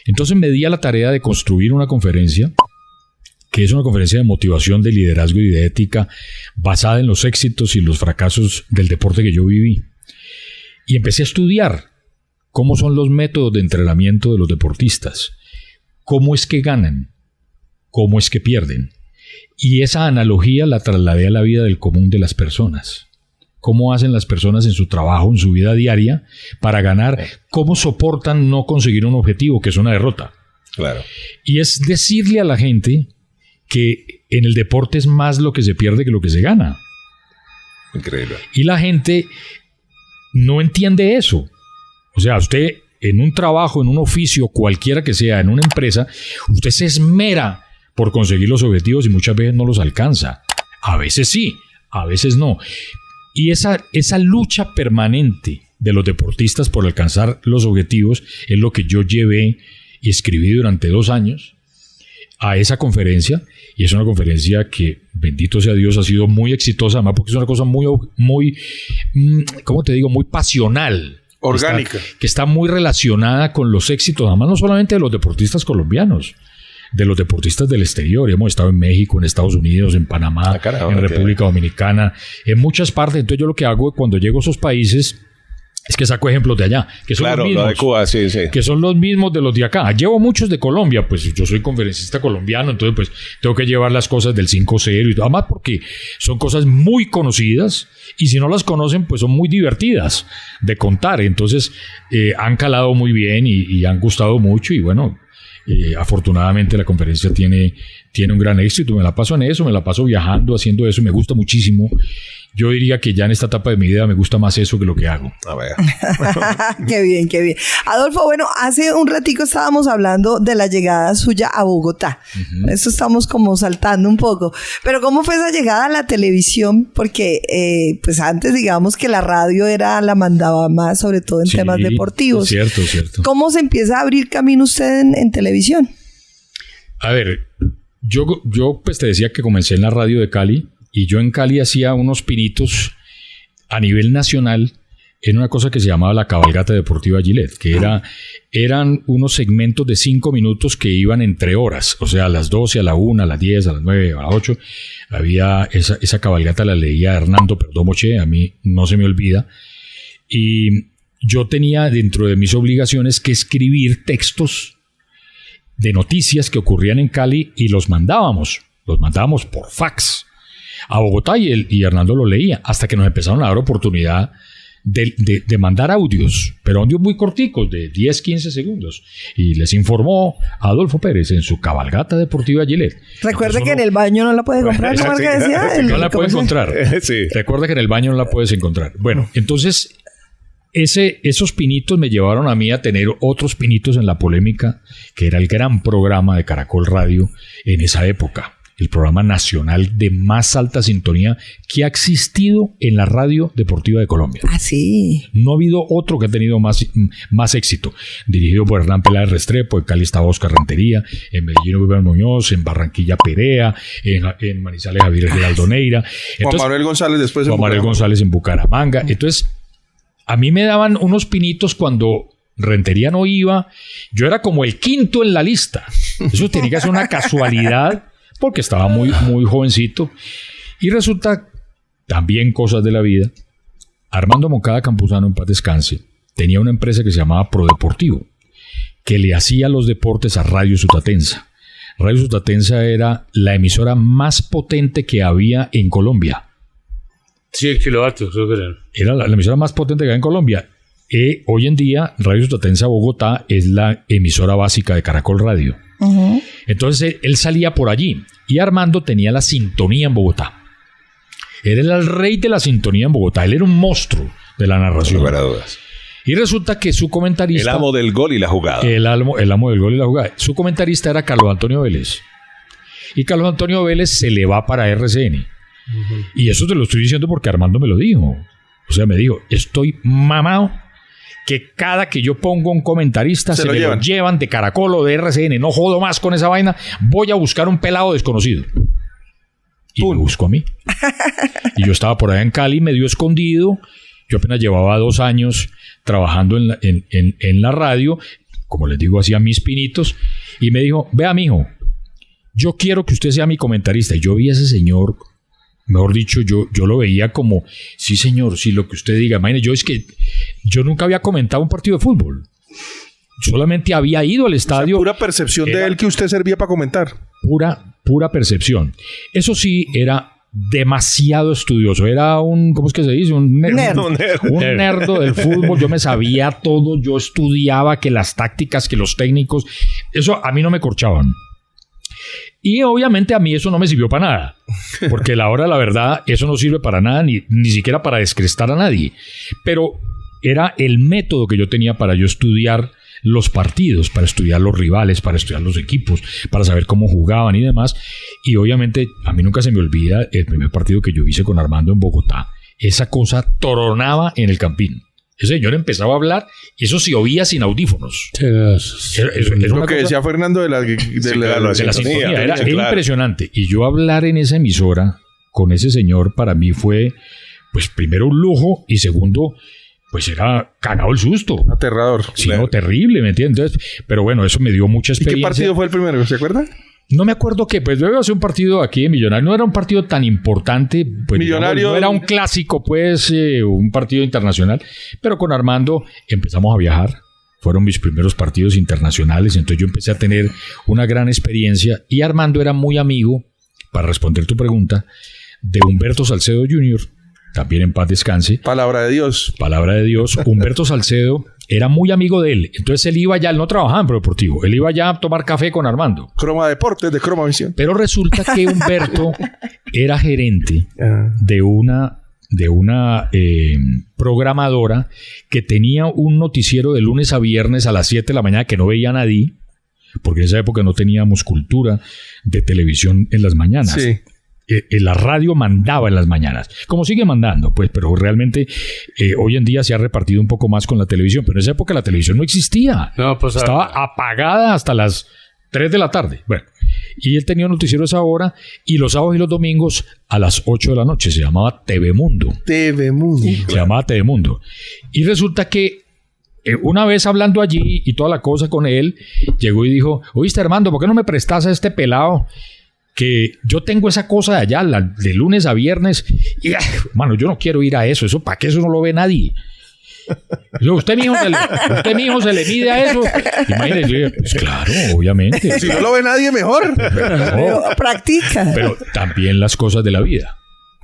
Entonces me di a la tarea de construir una conferencia, que es una conferencia de motivación, de liderazgo y de ética, basada en los éxitos y los fracasos del deporte que yo viví. Y empecé a estudiar cómo son los métodos de entrenamiento de los deportistas, cómo es que ganan, cómo es que pierden. Y esa analogía la trasladé a la vida del común de las personas. Cómo hacen las personas en su trabajo, en su vida diaria, para ganar, cómo soportan no conseguir un objetivo, que es una derrota. Claro. Y es decirle a la gente que en el deporte es más lo que se pierde que lo que se gana. Increíble. Y la gente no entiende eso. O sea, usted en un trabajo, en un oficio, cualquiera que sea, en una empresa, usted se esmera por conseguir los objetivos y muchas veces no los alcanza. A veces sí, a veces no. Y esa lucha permanente de los deportistas por alcanzar los objetivos es lo que yo llevé y escribí durante 2 años a esa conferencia. Y es una conferencia que, bendito sea Dios, ha sido muy exitosa, además porque es una cosa muy ¿cómo te digo? Muy pasional. Orgánica. Que está muy relacionada con los éxitos, además no solamente de los deportistas colombianos, de los deportistas del exterior. Hemos estado en México, en Estados Unidos, en Panamá, en República Dominicana, en muchas partes. Entonces yo lo que hago cuando llego a esos países es que saco ejemplos de allá, que son los mismos, lo de Cuba, sí. que son los mismos de los de acá. Llevo muchos de Colombia, pues yo soy conferencista colombiano, entonces pues tengo que llevar las cosas del 5-0 y todo, además porque son cosas muy conocidas y si no las conocen pues son muy divertidas de contar. Entonces han calado muy bien y han gustado mucho y bueno, afortunadamente la conferencia tiene un gran éxito. Me la paso en eso, me la paso viajando, haciendo eso, me gusta muchísimo. Yo diría que ya en esta etapa de mi vida me gusta más eso que lo que hago. A ver. Qué bien, qué bien. Adolfo, bueno, hace un ratico estábamos hablando de la llegada suya a Bogotá. Eso estamos como saltando un poco. Pero ¿cómo fue esa llegada a la televisión? Porque pues antes digamos que la radio la mandaba más, sobre todo en temas deportivos. Cierto. ¿Cómo se empieza a abrir camino usted en televisión? A ver, yo pues te decía que comencé en la radio de Cali. Y yo en Cali hacía unos pinitos a nivel nacional en una cosa que se llamaba la Cabalgata Deportiva Gillette, que eran unos segmentos de 5 minutos que iban entre horas, o sea, a las 12, a la 1, a las 10, a las 9, a las 8. Había esa cabalgata, la leía Hernando Perdomoche, a mí no se me olvida. Y yo tenía dentro de mis obligaciones que escribir textos de noticias que ocurrían en Cali y los mandábamos por fax a Bogotá y Hernando lo leía hasta que nos empezaron a dar oportunidad de mandar audios, pero audios muy corticos de 10, 15 segundos. Y les informó Adolfo Pérez en su Cabalgata Deportiva Gillette. Recuerde que en el baño no la puede comprar, ¿no? Que decía, no la puede encontrar. Sí. Recuerda que en el baño no la puedes encontrar. Bueno, entonces esos pinitos me llevaron a mí a tener otros pinitos en La Polémica, que era el gran programa de Caracol Radio en esa época. El programa nacional de más alta sintonía que ha existido en la radio deportiva de Colombia. Ah, sí. No ha habido otro que ha tenido más éxito. Dirigido por Hernán Peláez Restrepo, en Cali estaba Oscar Rentería, en Medellín Wilber Muñoz, en Barranquilla Perea, en Manizales Javier Giraldoneira. Juan Manuel González después Juan Manuel González en Bucaramanga. Entonces, a mí me daban unos pinitos cuando Rentería no iba. Yo era como el quinto en la lista. Eso tenía que ser una casualidad, porque estaba muy jovencito. Y resulta, también cosas de la vida, Armando Moncada Campuzano, en paz descanse, tenía una empresa que se llamaba Prodeportivo, que le hacía los deportes a Radio Sutatensa. Radio Sutatensa era la emisora más potente que había en Colombia. 100 kilovatios, creo que era. Era la emisora más potente que había en Colombia. Hoy en día, Radio Sutatensa Bogotá es la emisora básica de Caracol Radio. Uh-huh. Entonces él salía por allí y Armando tenía la sintonía en Bogotá. Él era el rey de la sintonía en Bogotá. Él era un monstruo de la narración. Sin lugar a dudas. Y resulta que su comentarista... El amo del gol y la jugada. El amo del gol y la jugada. Su comentarista era Carlos Antonio Vélez. Y Carlos Antonio Vélez se le va para RCN. Y eso te lo estoy diciendo porque Armando me lo dijo. O sea, me dijo, estoy mamado que cada que yo pongo un comentarista se me lo llevan de Caracol o de RCN. No jodo más con esa vaina. Voy a buscar un pelado desconocido. Y me busco a mí. Y yo estaba por allá en Cali, medio escondido. Yo apenas llevaba 2 años trabajando en la radio. Como les digo, hacía mis pinitos. Y me dijo, vea, mijo, yo quiero que usted sea mi comentarista. Y yo vi a ese señor, mejor dicho, yo lo veía como, sí señor, sí, lo que usted diga. Imagínate, yo nunca había comentado un partido de fútbol. Solamente había ido al estadio. O sea, pura percepción de él que usted servía para comentar. Pura percepción. Eso sí, era demasiado estudioso. Era un, ¿cómo es que se dice? Un nerdo del fútbol. Yo me sabía todo. Yo estudiaba que las tácticas, que los técnicos. Eso a mí no me corchaban. Y obviamente a mí eso no me sirvió para nada. Porque la verdad, eso no sirve para nada, ni siquiera para descrestar a nadie. Pero era el método que yo tenía para yo estudiar los partidos, para estudiar los rivales, para estudiar los equipos, para saber cómo jugaban y demás. Y obviamente a mí nunca se me olvida el primer partido que yo hice con Armando en Bogotá. Esa cosa toronaba en el Campín. Ese señor empezaba a hablar y eso se oía sin audífonos. Era lo que decía Fernando de la sintonía. Era impresionante. Y yo hablar en esa emisora con ese señor para mí fue, pues primero un lujo y segundo, pues era cagado el susto. Aterrador. Sí, claro. No, terrible, ¿me entiendes? Entonces, pero bueno, eso me dio mucha experiencia. ¿Y qué partido fue el primero? ¿Se acuerda? No me acuerdo qué, pues debe ser un partido aquí en Millonarios. No era un partido tan importante, pues Millonario... no era un clásico, pues, un partido internacional. Pero con Armando empezamos a viajar. Fueron mis primeros partidos internacionales. Entonces yo empecé a tener una gran experiencia. Y Armando era muy amigo, para responder tu pregunta, de Humberto Salcedo Jr., también en paz descanse. Palabra de Dios. Palabra de Dios. Humberto Salcedo era muy amigo de él. Entonces él iba ya, él no trabajaba en Pro Deportivo, él iba ya a tomar café con Armando. Croma Deportes, de Croma Visión. Pero resulta que Humberto era gerente de una programadora que tenía un noticiero de lunes a viernes a las 7 de la mañana que no veía a nadie, porque en esa época no teníamos cultura de televisión en las mañanas. Sí. La radio mandaba en las mañanas, como sigue mandando, pues, pero realmente hoy en día se ha repartido un poco más con la televisión, pero en esa época la televisión no existía. No, pues, estaba apagada hasta las 3 de la tarde. Bueno, y él tenía un noticiero a esa hora y los sábados y los domingos a las 8 de la noche. Se llamaba TV Mundo. TV Mundo. Se llamaba TV Mundo. Y resulta que una vez hablando allí y toda la cosa con él, llegó y dijo, oíste Armando, ¿por qué no me prestas a este pelado? Que yo tengo esa cosa de allá, de lunes a viernes, y mano, yo no quiero ir a eso ¿para qué eso no lo ve nadie? Usted mijo se le mide a eso. Imagínese, pues claro, obviamente. Si no lo ve nadie, mejor. Pero practica. Pero también las cosas de la vida.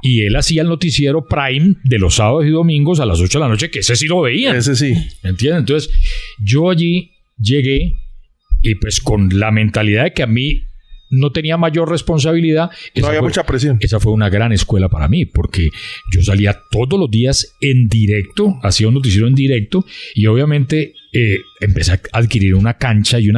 Y él hacía el noticiero Prime de los sábados y domingos a las 8 de la noche, que ese sí lo veían. Ese sí. ¿Entiendes? Entonces, yo allí llegué y pues con la mentalidad de que a mí no tenía mayor responsabilidad. No había mucha presión. Esa fue una gran escuela para mí, porque yo salía todos los días en directo, hacía un noticiero en directo, y obviamente empecé a adquirir una cancha, y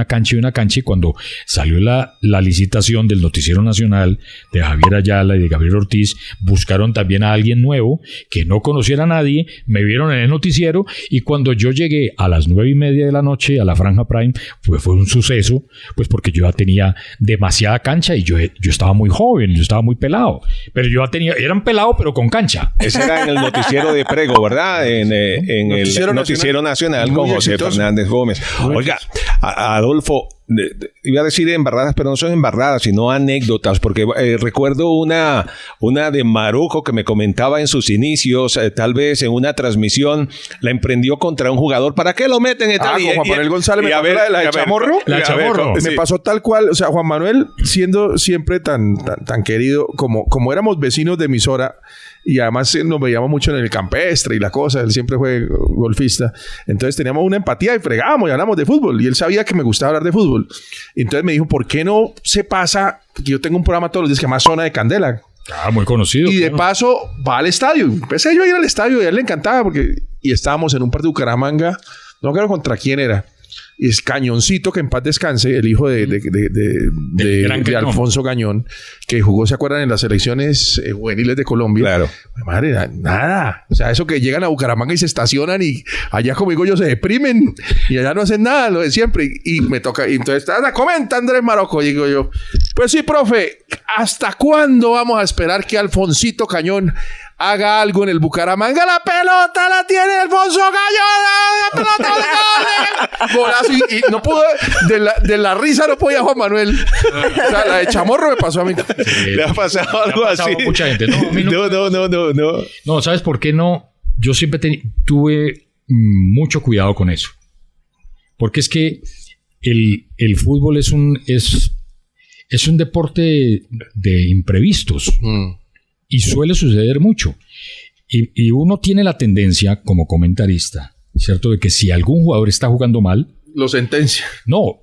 cuando salió la licitación del Noticiero Nacional de Javier Ayala y de Gabriel Ortiz, buscaron también a alguien nuevo que no conociera a nadie, me vieron en el noticiero, y cuando yo llegué a las 9:30 de la noche a la Franja Prime, pues fue un suceso, pues porque yo ya tenía demasiada cancha y yo estaba muy joven, yo estaba muy pelado, pero yo ya tenía, era un pelado pero con cancha. Ese era en el noticiero de Prego, ¿verdad? En el Noticiero Nacional con José Fernández Gómez. Oiga, Adolfo, iba a decir embarradas, pero no son embarradas, sino anécdotas, porque recuerdo una de Marujo que me comentaba en sus inicios, tal vez en una transmisión, la emprendió contra un jugador. ¿Para qué lo meten? Con Juan Manuel González me pasó la de Chamorro. La Chamorro. Me pasó tal cual, o sea, Juan Manuel, siendo siempre tan querido, como éramos vecinos de emisora, y además nos veíamos mucho en el campestre y la cosa, él siempre fue golfista, entonces teníamos una empatía y fregábamos y hablamos de fútbol, y él sabía que me gustaba hablar de fútbol. Entonces me dijo, ¿por qué no se pasa? Porque yo tengo un programa todos los días que se llama Zona de Candela, Muy conocido. Y de claro. paso va al estadio. Empecé yo a ir al estadio y a él le encantaba y estábamos en un partido de Bucaramanga, no creo contra quién era. Y es Cañoncito, que en paz descanse, el hijo de Alfonso Cañón, que jugó, ¿se acuerdan? En las selecciones juveniles de Colombia. Claro. Madre, nada. O sea, eso que llegan a Bucaramanga y se estacionan y allá, como digo yo, se deprimen y allá no hacen nada, lo de siempre. Y me toca, y entonces, comenta Andrés Marocco, digo yo. Pues sí, profe, ¿hasta cuándo vamos a esperar que Alfonsito Cañón haga algo en el Bucaramanga? La pelota la tiene Alfonso Cañón, la pelota de golazo, y no pude, de la risa no podía Juan Manuel. O sea, la de Chamorro me pasó a mí. ¿Le ha pasado algo así? A mucha gente. No, a mí No. No, ¿sabes por qué no? Yo siempre tuve mucho cuidado con eso. Porque es que el fútbol es un deporte de imprevistos. Y suele suceder mucho. Y uno tiene la tendencia, como comentarista, ¿cierto?, de que si algún jugador está jugando mal, Lo sentencia. no,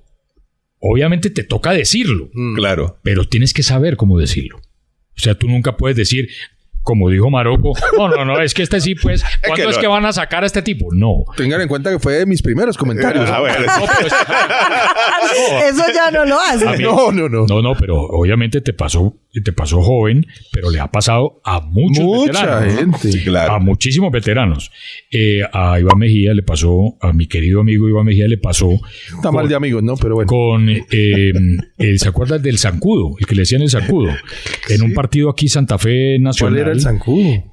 obviamente te toca decirlo, Claro. pero tienes que saber cómo decirlo. O sea, tú nunca puedes decir, como dijo Marocco, no, es que este sí, pues, ¿cuándo es que van a sacar a este tipo? No. Tengan en cuenta que fue de mis primeros comentarios. A ver. Eso ya no lo hace. A mí- No. No, pero obviamente te pasó joven, pero le ha pasado a muchos Mucha veteranos, ¿no? gente. Claro. A muchísimos veteranos. A Iván Mejía le pasó, a mi querido amigo Iván Mejía le pasó Está mal de amigos, ¿no? Pero bueno. con, ¿se acuerdan del zancudo? El que le decían el zancudo. En un partido aquí Santa Fe Nacional. ¿Cuál era el zancudo?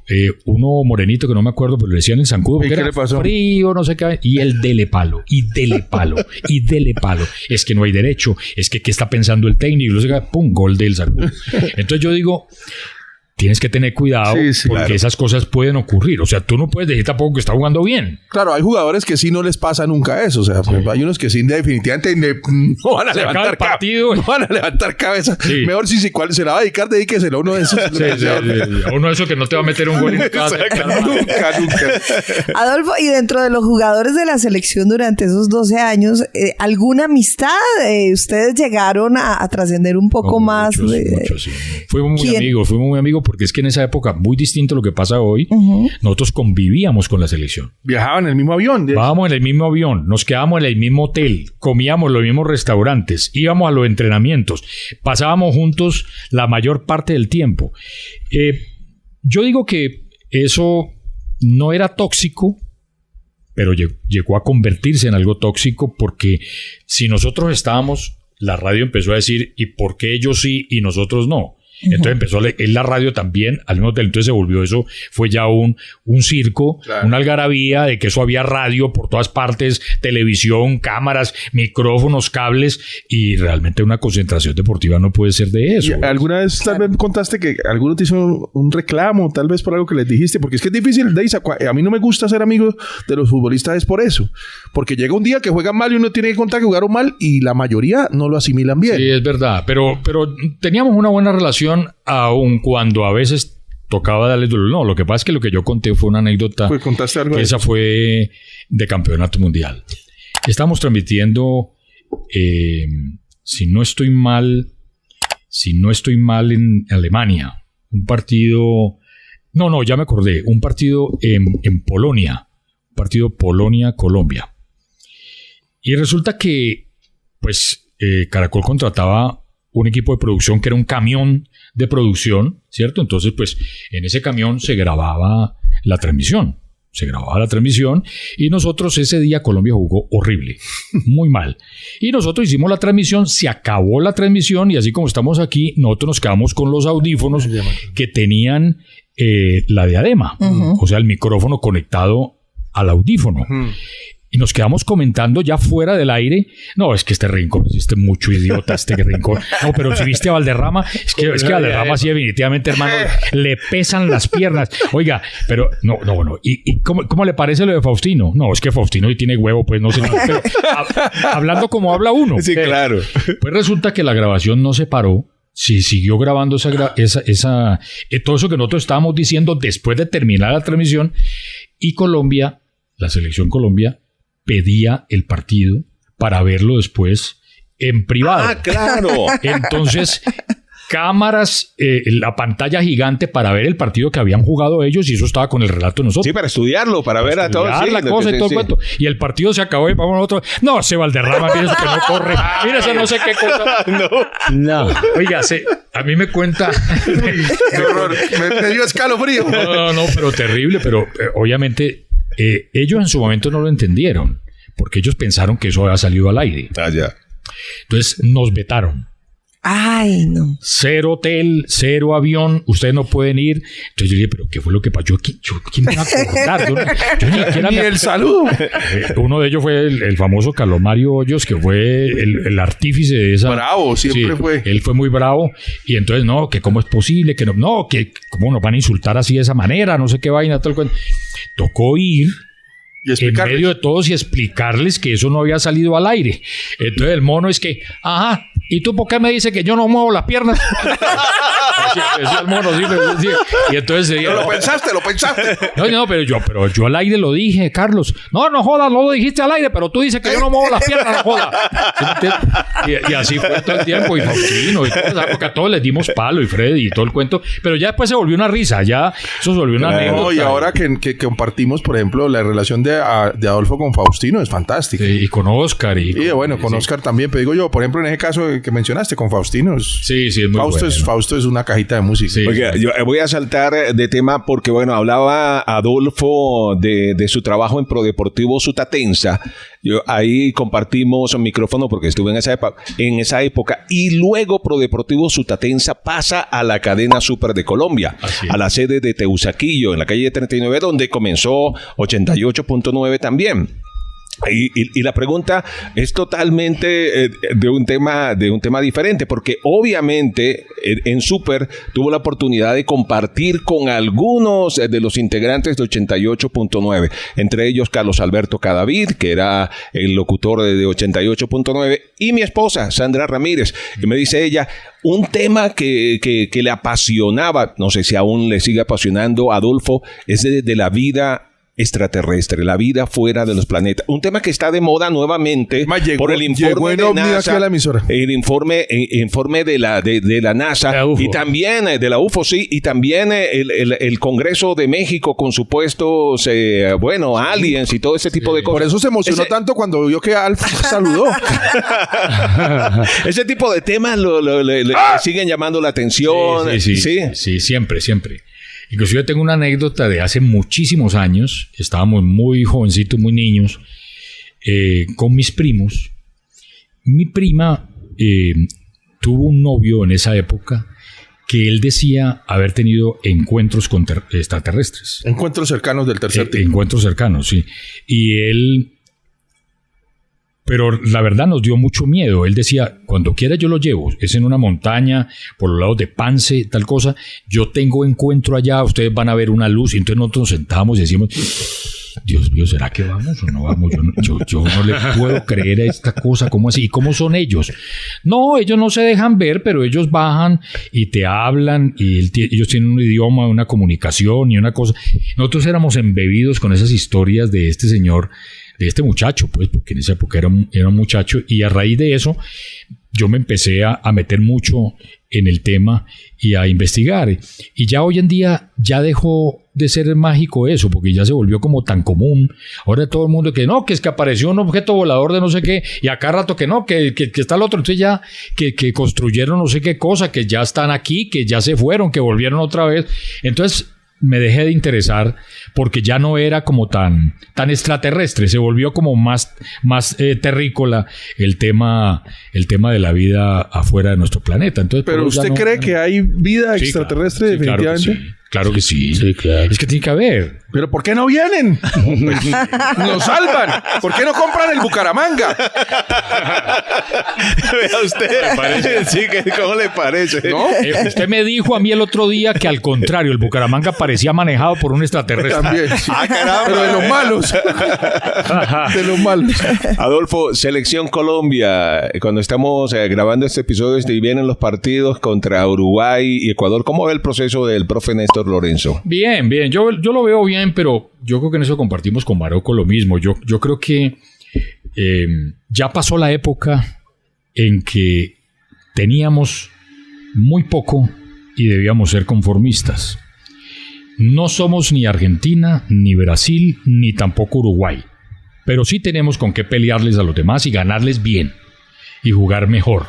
Uno morenito que no me acuerdo, pero le decían el zancudo porque ¿Y qué era le pasó? frío, no sé qué. Y el dele palo, y dele palo, y dele palo. Es que no hay derecho, es que qué está pensando el técnico, no sé qué, pum, gol del zancudo. Entonces yo digo, tienes que tener cuidado Sí, porque claro. esas cosas pueden ocurrir. O sea, tú no puedes decir tampoco que está jugando bien. Claro, hay jugadores que sí no les pasa nunca eso. O sea, por ejemplo, hay unos que sí definitivamente no van a Se acaba levantar el partido. No van a levantar cabeza. Sí. Mejor si cuál se la va a dedicar, dedíqueselo a uno de esos. A uno de esos que no te va a meter un gol en casa. Nunca. Adolfo, y dentro de los jugadores de la selección durante esos 12 años, ¿alguna amistad? ¿Ustedes llegaron a trascender un poco más? Muchos, sí. Fuimos ¿Quién? muy amigos porque es que en esa época, muy distinto a lo que pasa hoy, nosotros convivíamos con la selección. Viajaban en el mismo avión. Vábamos en el mismo avión, nos quedábamos en el mismo hotel, comíamos en los mismos restaurantes, íbamos a los entrenamientos, pasábamos juntos la mayor parte del tiempo. Yo digo que eso no era tóxico, pero llegó a convertirse en algo tóxico porque si nosotros estábamos, la radio empezó a decir, ¿y por qué ellos sí y nosotros no? Entonces empezó en la radio también, al mismo hotel, entonces se volvió eso, fue ya un circo, Claro. una algarabía de que eso había radio por todas partes, televisión, cámaras, micrófonos, cables, y realmente una concentración deportiva no puede ser de eso. ¿Y alguna vez tal vez contaste que alguno te hizo un reclamo, tal vez por algo que les dijiste? Porque es que es difícil, Deisa. A mí no me gusta ser amigo de los futbolistas, es por eso. Porque llega un día que juegan mal y uno tiene que contar que jugaron mal y la mayoría no lo asimilan bien. Sí, es verdad, pero teníamos una buena relación aun cuando a veces tocaba darle dolor. No, lo que pasa es que lo que yo conté fue una anécdota. Pues contaste algo que de esa eso. fue de campeonato mundial. Estamos transmitiendo, si no estoy mal en Alemania, un partido, ya me acordé, un partido en Polonia, un partido Polonia-Colombia. Y resulta que, pues, Caracol contrataba un equipo de producción que era un camión de producción, ¿cierto? Entonces, pues, en ese camión se grababa la transmisión. Y nosotros ese día Colombia jugó horrible, muy mal. Y nosotros hicimos la transmisión, se acabó la transmisión y así como estamos aquí, nosotros nos quedamos con los audífonos que tenían la diadema, o sea, el micrófono conectado al audífono. Y nos quedamos comentando ya fuera del aire. No, es que este Rincón, este mucho idiota, este Rincón. No, pero si viste a Valderrama, es que Valderrama sí definitivamente, hermano, le pesan las piernas. Oiga, pero bueno. ¿Y cómo le parece lo de Faustino? No, es que Faustino sí tiene huevo, pues no sé. Pero, hablando como habla uno. Sí, claro. Pues resulta que la grabación no se paró. Sí, siguió grabando todo eso que nosotros estábamos diciendo después de terminar la transmisión. Y Colombia, la selección Colombia, pedía el partido para verlo después en privado. Ah, claro. Entonces, cámaras, la pantalla gigante para ver el partido que habían jugado ellos y eso estaba con el relato de nosotros. Sí, para estudiarlo, para ver a todos. La cosa y todo el cuento. Y el partido se acabó y vamos a otro. No, ese Valderrama, mire eso que no corre. Mire ese no sé qué cosa. No. Oiga, a mí me cuenta. Qué horror. Me dio escalofrío. No, pero terrible. Pero obviamente ellos en su momento no lo entendieron porque ellos pensaron que eso había salido al aire. Ya. Entonces nos vetaron. Ay, no. 0 hotel, 0 avión, ustedes no pueden ir. Entonces yo dije, ¿pero qué fue lo que pasó? ¿Quién me va a acordar? Yo ni siquiera Ni el saludo. Uno de ellos fue el famoso Carlos Mario Hoyos, que fue el artífice de esa... Bravo, siempre fue. Él fue muy bravo. Y entonces, no, que cómo es posible, que no, que cómo nos van a insultar así de esa manera, no sé qué vaina, tal cual. Tocó ir en medio de todos y explicarles que eso no había salido al aire. Entonces el mono es que, ajá, ¿y tú por qué me dices que yo no muevo las piernas? Decía el mono, sí. Y entonces lo pensaste. No, pero yo al aire lo dije, Carlos. No jodas, no lo dijiste al aire, pero tú dices que yo no muevo las piernas, no jodas. Y así fue todo el tiempo, y Faustino, y todo, porque a todos les dimos palo, y Freddy, y todo el cuento. Pero ya después se volvió una risa, ya eso se volvió una anécdota. No, y ahora que compartimos, por ejemplo, la relación de Adolfo con Faustino es fantástica. Sí, y con Oscar. Con Oscar también. Pero digo yo, por ejemplo, en ese caso que mencionaste, con Faustino. Sí, es muy bueno. Fausto es una cajita de música. Sí. Oiga, yo voy a saltar de tema porque, hablaba Adolfo de su trabajo en Prodeportivo Sutatensa. Ahí compartimos un micrófono porque estuve en esa época. Y luego Prodeportivo Sutatensa pasa a la cadena Super de Colombia, a la sede de Teusaquillo, en la calle 39, donde comenzó 88.9 también. Y la pregunta es totalmente de un tema diferente, porque obviamente en Super tuvo la oportunidad de compartir con algunos de los integrantes de 88.9, entre ellos Carlos Alberto Cadavid, que era el locutor de 88.9, y mi esposa Sandra Ramírez, que me dice ella, un tema que le apasionaba, no sé si aún le sigue apasionando a Adolfo, es de la vida extraterrestre, la vida fuera de los planetas. Un tema que está de moda nuevamente por el informe de NASA, el informe de la NASA y también de la UFO, sí, y también el Congreso de México con supuestos, aliens y todo ese tipo de cosas. Por eso se emocionó tanto cuando vio que Alf saludó. Ese tipo de temas le siguen llamando la atención. Sí, siempre. Inclusive tengo una anécdota de hace muchísimos años. Estábamos muy jovencitos, muy niños, con mis primos. Mi prima tuvo un novio en esa época que él decía haber tenido encuentros con extraterrestres. Encuentros cercanos del tercer tipo. Encuentros cercanos, sí. Y él... Pero la verdad nos dio mucho miedo. Él decía, cuando quiera yo lo llevo. Es en una montaña, por los lados de Pance, tal cosa. Yo tengo encuentro allá, ustedes van a ver una luz. Y entonces nosotros nos sentamos y decimos, Dios mío, ¿será que vamos o no vamos? Yo no le puedo creer a esta cosa. ¿Cómo así? ¿Y cómo son ellos? No, ellos no se dejan ver, pero ellos bajan y te hablan. Y ellos tienen un idioma, una comunicación y una cosa. Nosotros éramos embebidos con esas historias de este señor, de este muchacho, pues, porque en esa época era un muchacho, y a raíz de eso yo me empecé a meter mucho en el tema y a investigar, y ya hoy en día ya dejó de ser mágico eso, porque ya se volvió como tan común. Ahora todo el mundo que no, que es que apareció un objeto volador de no sé qué, y acá rato que no, que está el otro, entonces ya que construyeron no sé qué cosa, que ya están aquí, que ya se fueron, que volvieron otra vez. Entonces me dejé de interesar porque ya no era como tan extraterrestre, se volvió como más terrícola el tema de la vida afuera de nuestro planeta. Entonces, pero usted cree que hay vida extraterrestre, definitivamente. Claro que sí. Sí, claro. Es que tiene que haber. ¿Pero por qué no vienen? Nos salvan. ¿Por qué no compran el Bucaramanga? Vea usted. Sí, ¿cómo le parece? ¿No? Usted me dijo a mí el otro día que al contrario, el Bucaramanga parecía manejado por un extraterrestre. También. Sí. Caramba. Pero de los malos. De los malos. Adolfo, Selección Colombia. Cuando estamos grabando este episodio y vienen los partidos contra Uruguay y Ecuador, ¿cómo ve el proceso del profe Néstor Lorenzo? Bien. Yo lo veo bien, pero yo creo que en eso compartimos con Marocco lo mismo. Yo creo que ya pasó la época en que teníamos muy poco y debíamos ser conformistas. No somos ni Argentina, ni Brasil, ni tampoco Uruguay, pero sí tenemos con qué pelearles a los demás y ganarles bien y jugar mejor.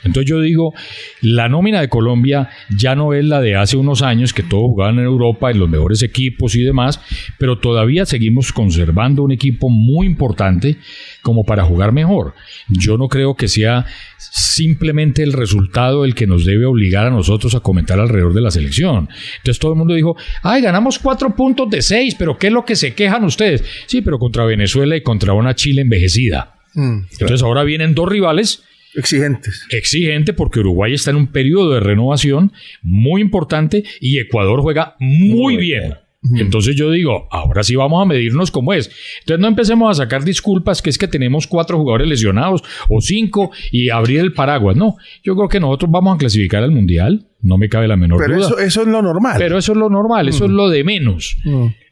Entonces yo digo, la nómina de Colombia ya no es la de hace unos años que todos jugaban en Europa en los mejores equipos y demás, pero todavía seguimos conservando un equipo muy importante como para jugar mejor. Yo no creo que sea simplemente el resultado el que nos debe obligar a nosotros a comentar alrededor de la selección. Entonces todo el mundo dijo, ay, ganamos 4 puntos de 6, pero ¿qué es lo que se quejan ustedes? Sí, pero contra Venezuela y contra una Chile envejecida. Entonces ahora vienen 2 rivales exigentes porque Uruguay está en un periodo de renovación muy importante y Ecuador juega muy bien. Entonces yo digo, ahora sí vamos a medirnos como es. Entonces no empecemos a sacar disculpas que es que tenemos 4 jugadores lesionados o 5 y abrir el paraguas. No, yo creo que nosotros vamos a clasificar al Mundial, no me cabe la menor duda. Pero eso es lo normal. Pero eso es lo normal, eso es lo de menos.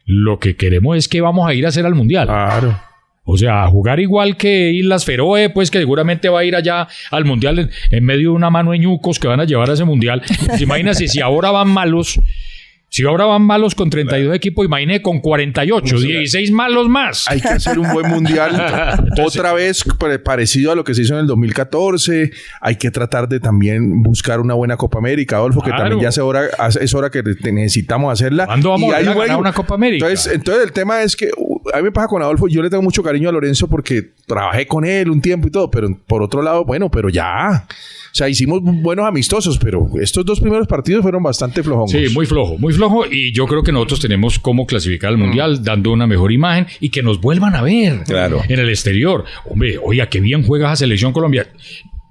Lo que queremos es que vamos a ir a hacer al Mundial. Claro. O sea, jugar igual que Islas Feroe, pues que seguramente va a ir allá al Mundial en medio de una mano de ñucos que van a llevar a ese Mundial. Pues imagínate, si ahora van malos con 32 equipos, imagínate con 48, 16 malos más. Hay que hacer un buen Mundial. Otra vez parecido a lo que se hizo en el 2014. Hay que tratar de también buscar una buena Copa América, Adolfo, claro, que también ya es hora que necesitamos hacerla. ¿Cuándo vamos a ganar una Copa América? Entonces el tema es que a mí me pasa con Adolfo, yo le tengo mucho cariño a Lorenzo porque trabajé con él un tiempo y todo, pero por otro lado, bueno, pero ya... O sea, hicimos buenos amistosos, pero estos 2 primeros partidos fueron bastante flojongos. Sí, muy flojo, y yo creo que nosotros tenemos cómo clasificar al Mundial dando una mejor imagen y que nos vuelvan a ver en el exterior. Hombre, oiga, qué bien juega esa selección Colombia.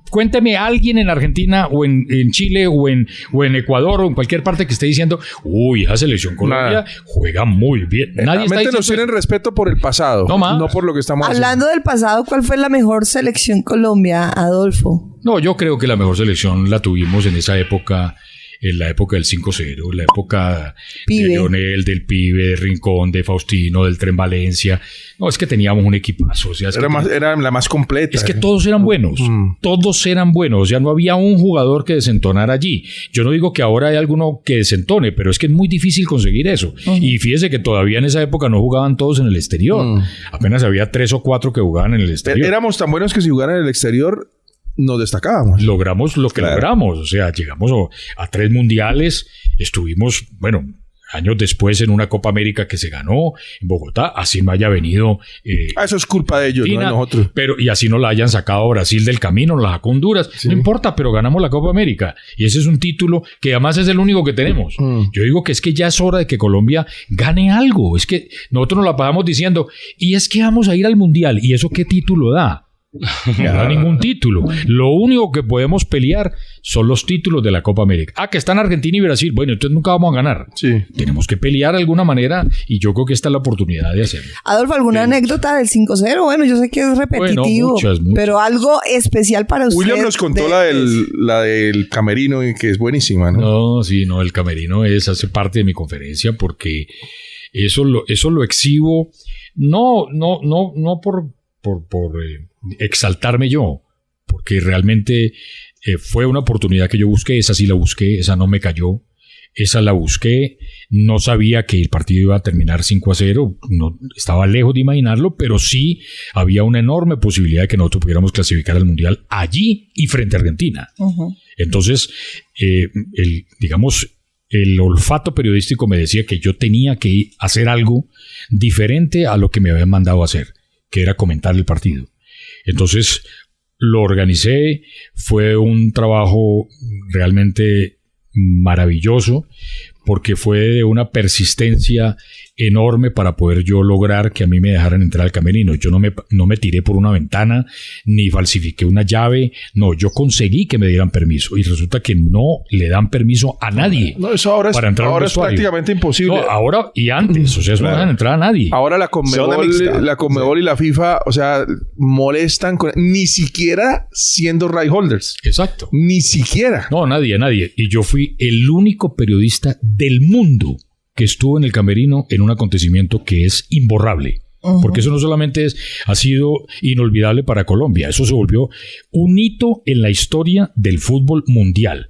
Cuénteme a alguien en Argentina o en Chile o en Ecuador o en cualquier parte que esté diciendo, uy, esa selección Colombia juega muy bien. Nadie está diciendo, nos tienen respeto por el pasado, no por lo que estamos hablando del pasado. ¿Cuál fue la mejor selección Colombia, Adolfo? No, yo creo que la mejor selección la tuvimos en esa época, en la época del 5-0, la época de Lionel, del Pibe, de Rincón, de Faustino, del Tren Valencia. No, es que teníamos un equipazo. O sea, era la más completa. Es que todos eran buenos. Todos eran buenos. O sea, no había un jugador que desentonara allí. Yo no digo que ahora hay alguno que desentone, pero es que es muy difícil conseguir eso. Y fíjese que todavía en esa época no jugaban todos en el exterior. Apenas había 3 o 4 que jugaban en el exterior. Éramos tan buenos que si jugaran en el exterior... nos destacábamos. Logramos lo que logramos. O sea, llegamos a 3 mundiales. Estuvimos, bueno, años después en una Copa América que se ganó en Bogotá. Así no haya venido... eso es culpa de ellos, no de nosotros. Pero, y así no la hayan sacado Brasil del camino, la sacó Honduras. Sí. No importa, pero ganamos la Copa América. Y ese es un título que además es el único que tenemos. Yo digo que es que ya es hora de que Colombia gane algo. Es que nosotros nos la pasamos diciendo, y es que vamos a ir al Mundial. ¿Y eso qué título da? No da ningún título. Lo único que podemos pelear son los títulos de la Copa América. Que están Argentina y Brasil. Bueno, entonces nunca vamos a ganar. Tenemos que pelear de alguna manera y yo creo que esta es la oportunidad de hacerlo. Adolfo, ¿alguna anécdota del 5-0? Bueno, yo sé que es repetitivo, muchas. Pero algo especial para usted. William nos contó la del camerino, que es buenísima, ¿no? No, el camerino hace parte de mi conferencia porque eso lo exhibo no por exaltarme yo, porque realmente fue una oportunidad que yo busqué. Esa sí la busqué, esa no me cayó, esa la busqué. No sabía que el partido iba a terminar 5-0, no, estaba lejos de imaginarlo, pero sí había una enorme posibilidad de que nosotros pudiéramos clasificar al Mundial allí y frente a Argentina. Entonces, el olfato periodístico me decía que yo tenía que hacer algo diferente a lo que me habían mandado a hacer, que era comentar el partido. Entonces lo organicé, fue un trabajo realmente maravilloso porque fue de una persistencia enorme para poder yo lograr que a mí me dejaran entrar al camerino. Yo no me tiré por una ventana ni falsifiqué una llave. No, yo conseguí que me dieran permiso y resulta que no le dan permiso a nadie. No, eso ahora es prácticamente imposible. No, ahora y antes, o sea, eso no dejan entrar a nadie. Ahora la Conmebol y la FIFA, o sea, molestan ni siquiera siendo right holders. Exacto. Ni siquiera. No, nadie. Y yo fui el único periodista del mundo que estuvo en el camerino en un acontecimiento que es imborrable. Porque eso no solamente ha sido inolvidable para Colombia, eso se volvió un hito en la historia del fútbol mundial.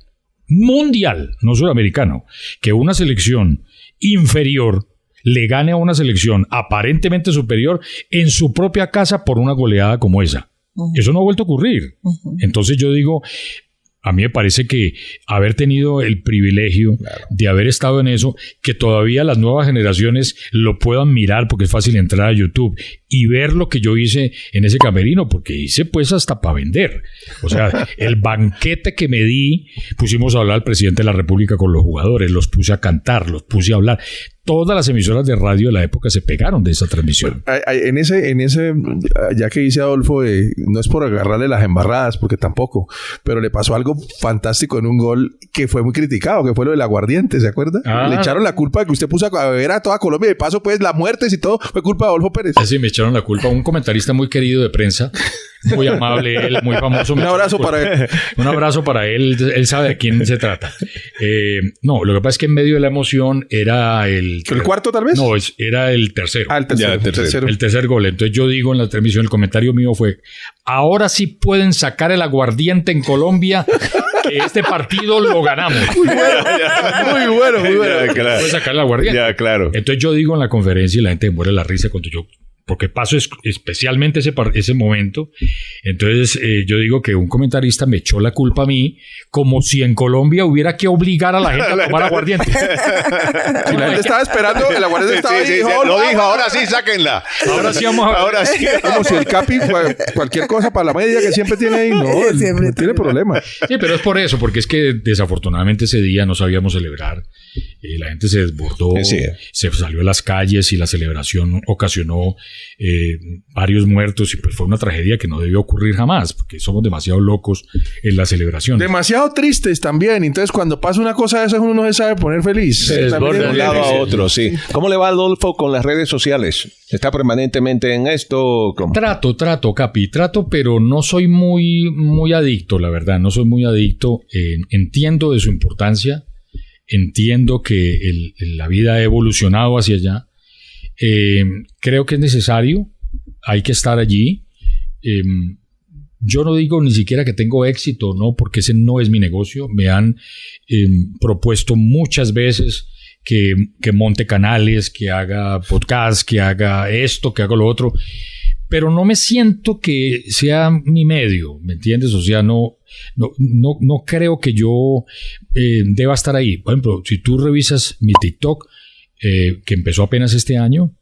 mundial, no sudamericano, que una selección inferior le gane a una selección aparentemente superior en su propia casa por una goleada como esa. Eso no ha vuelto a ocurrir. Entonces yo digo, a mí me parece que haber tenido el privilegio de haber estado en eso, que todavía las nuevas generaciones lo puedan mirar, porque es fácil entrar a YouTube y ver lo que yo hice en ese camerino, porque hice pues hasta para vender. O sea, el banquete que me di, pusimos a hablar al presidente de la República con los jugadores, los puse a cantar, los puse a hablar. Todas las emisoras de radio de la época se pegaron de esa transmisión. En ese, ya que dice Adolfo, no es por agarrarle las embarradas, porque tampoco, pero le pasó algo fantástico en un gol que fue muy criticado, que fue lo del aguardiente, ¿se acuerda? Le echaron la culpa de que usted puso a beber a toda Colombia, y de paso, pues, las muertes y todo fue culpa de Adolfo Pérez. Sí, me echaron la culpa. Un comentarista muy querido de prensa, muy amable, él, muy famoso. Un abrazo para él. Un abrazo para él. Él sabe de quién se trata. No, lo que pasa es que en medio de la emoción era ¿El cuarto, tal vez? No, era el tercero. El tercero. Ya, el tercero. El tercer gol. Entonces yo digo en la transmisión, el comentario mío fue: ahora sí pueden sacar el aguardiente en Colombia, que este partido lo ganamos. Muy bueno. Ya, claro. Pueden sacar el aguardiente. Ya, claro. Entonces yo digo en la conferencia y la gente muere la risa cuando yo... Porque paso especialmente ese momento. Entonces yo digo que un comentarista me echó la culpa a mí, como si en Colombia hubiera que obligar a la gente a tomar aguardiente. Si la gente estaba esperando, el aguardiente estaba ahí. Lo dijo, ahora sí, sáquenla. Ahora sí vamos a ver. Ahora sí. Como si el Capi, cualquier cosa para la media que siempre tiene ahí, no tiene problema. Sí, pero es por eso, porque es que desafortunadamente ese día no sabíamos celebrar. La gente se desbordó, se salió a las calles y la celebración ocasionó varios muertos, y pues fue una tragedia que no debió ocurrir jamás, porque somos demasiado locos en la celebración. Demasiado tristes también. Entonces, cuando pasa una cosa de esas, uno no se sabe poner feliz. Se desborda De un lado a otro, sí. ¿Cómo le va, Adolfo, con las redes sociales? ¿Está permanentemente en esto? ¿Cómo? Trato, Capi, pero no soy muy adicto, la verdad. No soy muy adicto. Entiendo de su importancia. Entiendo que la vida ha evolucionado hacia allá. Creo que es necesario. Hay que estar allí. Yo no digo ni siquiera que tengo éxito, no, porque ese no es mi negocio. Me han propuesto muchas veces que monte canales, que haga podcast, que haga esto, que haga lo otro, pero no me siento que sea mi medio, ¿me entiendes? O sea, no creo que yo deba estar ahí. Por ejemplo, si tú revisas mi TikTok, que empezó apenas este año,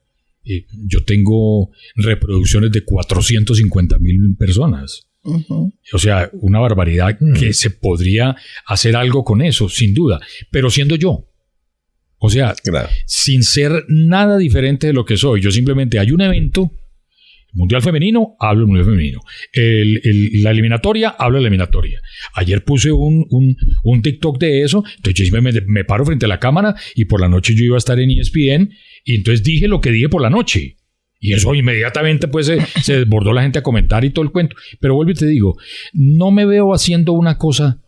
yo tengo reproducciones de 450,000 personas. Uh-huh. O sea, una barbaridad que se podría hacer algo con eso, sin duda, pero siendo yo. O sea, claro, sin ser nada diferente de lo que soy. Yo simplemente hay un evento, Mundial Femenino, hablo del Mundial Femenino. La eliminatoria, hablo de la eliminatoria. Ayer puse un TikTok de eso, entonces yo me paro frente a la cámara y por la noche yo iba a estar en ESPN y entonces dije lo que dije por la noche. Y eso inmediatamente pues se desbordó la gente a comentar y todo el cuento. Pero vuelvo y te digo, no me veo haciendo una cosa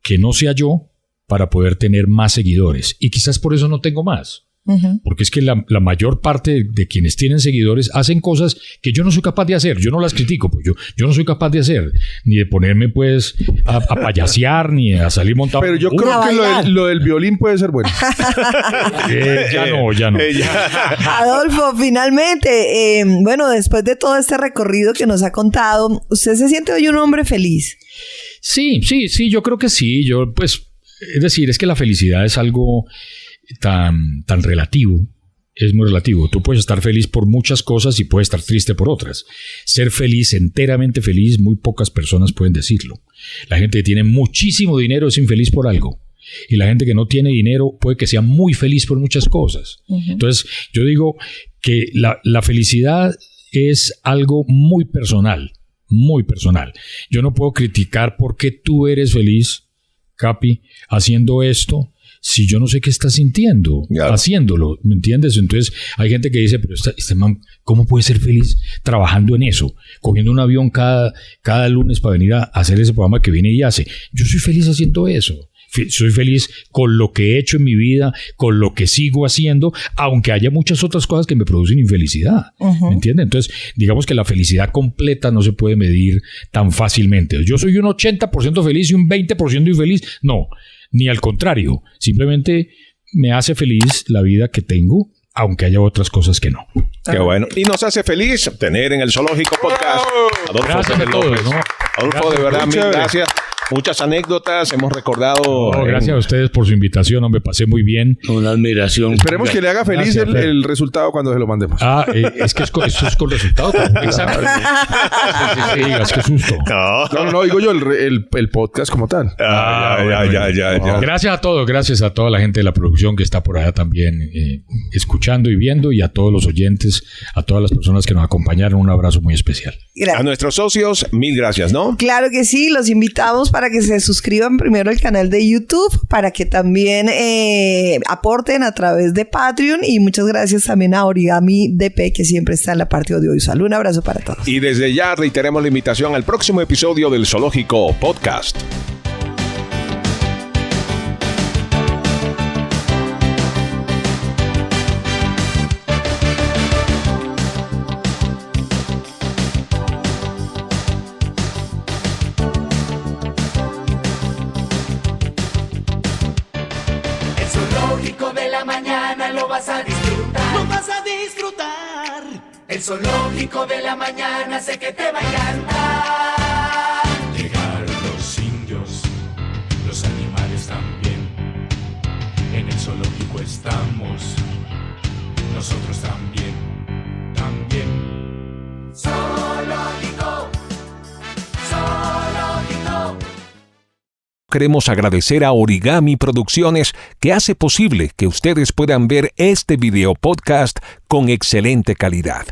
que no sea yo para poder tener más seguidores. Y quizás por eso no tengo más. Uh-huh. Porque es que la mayor parte de quienes tienen seguidores hacen cosas que yo no soy capaz de hacer. Yo no las critico, pues yo no soy capaz de hacer, ni de ponerme pues a payasear, ni a salir montado. Pero yo creo que lo del violín puede ser bueno. Ya no. Adolfo, finalmente, bueno, después de todo este recorrido que nos ha contado, ¿usted se siente hoy un hombre feliz? Sí, yo creo que sí. Yo pues, es decir, es que la felicidad es algo tan relativo, es muy relativo. Tú puedes estar feliz por muchas cosas y puedes estar triste por otras. Ser feliz, enteramente feliz, muy pocas personas pueden decirlo. La gente que tiene muchísimo dinero es infeliz por algo, y la gente que no tiene dinero puede que sea muy feliz por muchas cosas. Uh-huh. Entonces yo digo que la felicidad es algo muy personal, muy personal. Yo no puedo criticar por qué tú eres feliz, Capi, haciendo esto, si yo no sé qué está sintiendo, claro, haciéndolo, ¿me entiendes? Entonces hay gente que dice, pero este man, ¿cómo puede ser feliz trabajando en eso? Cogiendo un avión cada lunes para venir a hacer ese programa que viene y hace. Yo soy feliz haciendo eso. soy feliz con lo que he hecho en mi vida, con lo que sigo haciendo, aunque haya muchas otras cosas que me producen infelicidad. ¿Me entienden? Entonces, digamos que la felicidad completa no se puede medir tan fácilmente. Yo soy un 80% feliz y un 20% infeliz. No, ni al contrario. Simplemente me hace feliz la vida que tengo, aunque haya otras cosas que no. Qué bueno. Y nos hace feliz tener en el Zoológico Podcast Adolfo Gracias Pérez a todos, López. ¿no? Adolfo, Gracias, de verdad, muy mil chévere. gracias. Muchas anécdotas hemos recordado. Gracias a ustedes por su invitación, me pasé muy bien. Una admiración. Esperemos que le haga feliz Gracias, Fer. el resultado cuando se lo mandemos. Es que eso es con resultado. Como un examen. Sí, digas, qué susto. No, digo yo el podcast como tal. Ya. Gracias a todos, gracias a toda la gente de la producción que está por allá también escuchando y viendo, y a todos los oyentes, a todas las personas que nos acompañaron, un abrazo muy especial. A nuestros socios, mil gracias, ¿no? Claro que sí, los invitamos para que se suscriban primero al canal de YouTube, para que también aporten a través de Patreon, y muchas gracias también a Origami DP, que siempre está en la parte audiovisual. Un abrazo para todos. Y desde ya reiteremos la invitación al próximo episodio del Zoológico Podcast. El zoológico de la mañana lo vas a disfrutar. Lo vas a disfrutar. El zoológico de la mañana sé que te va a encantar. Llegaron los indios, los animales también. En el zoológico estamos, nosotros también, también. Zoológico, zoológico. Queremos agradecer a Origami Producciones, que hace posible que ustedes puedan ver este video podcast con excelente calidad.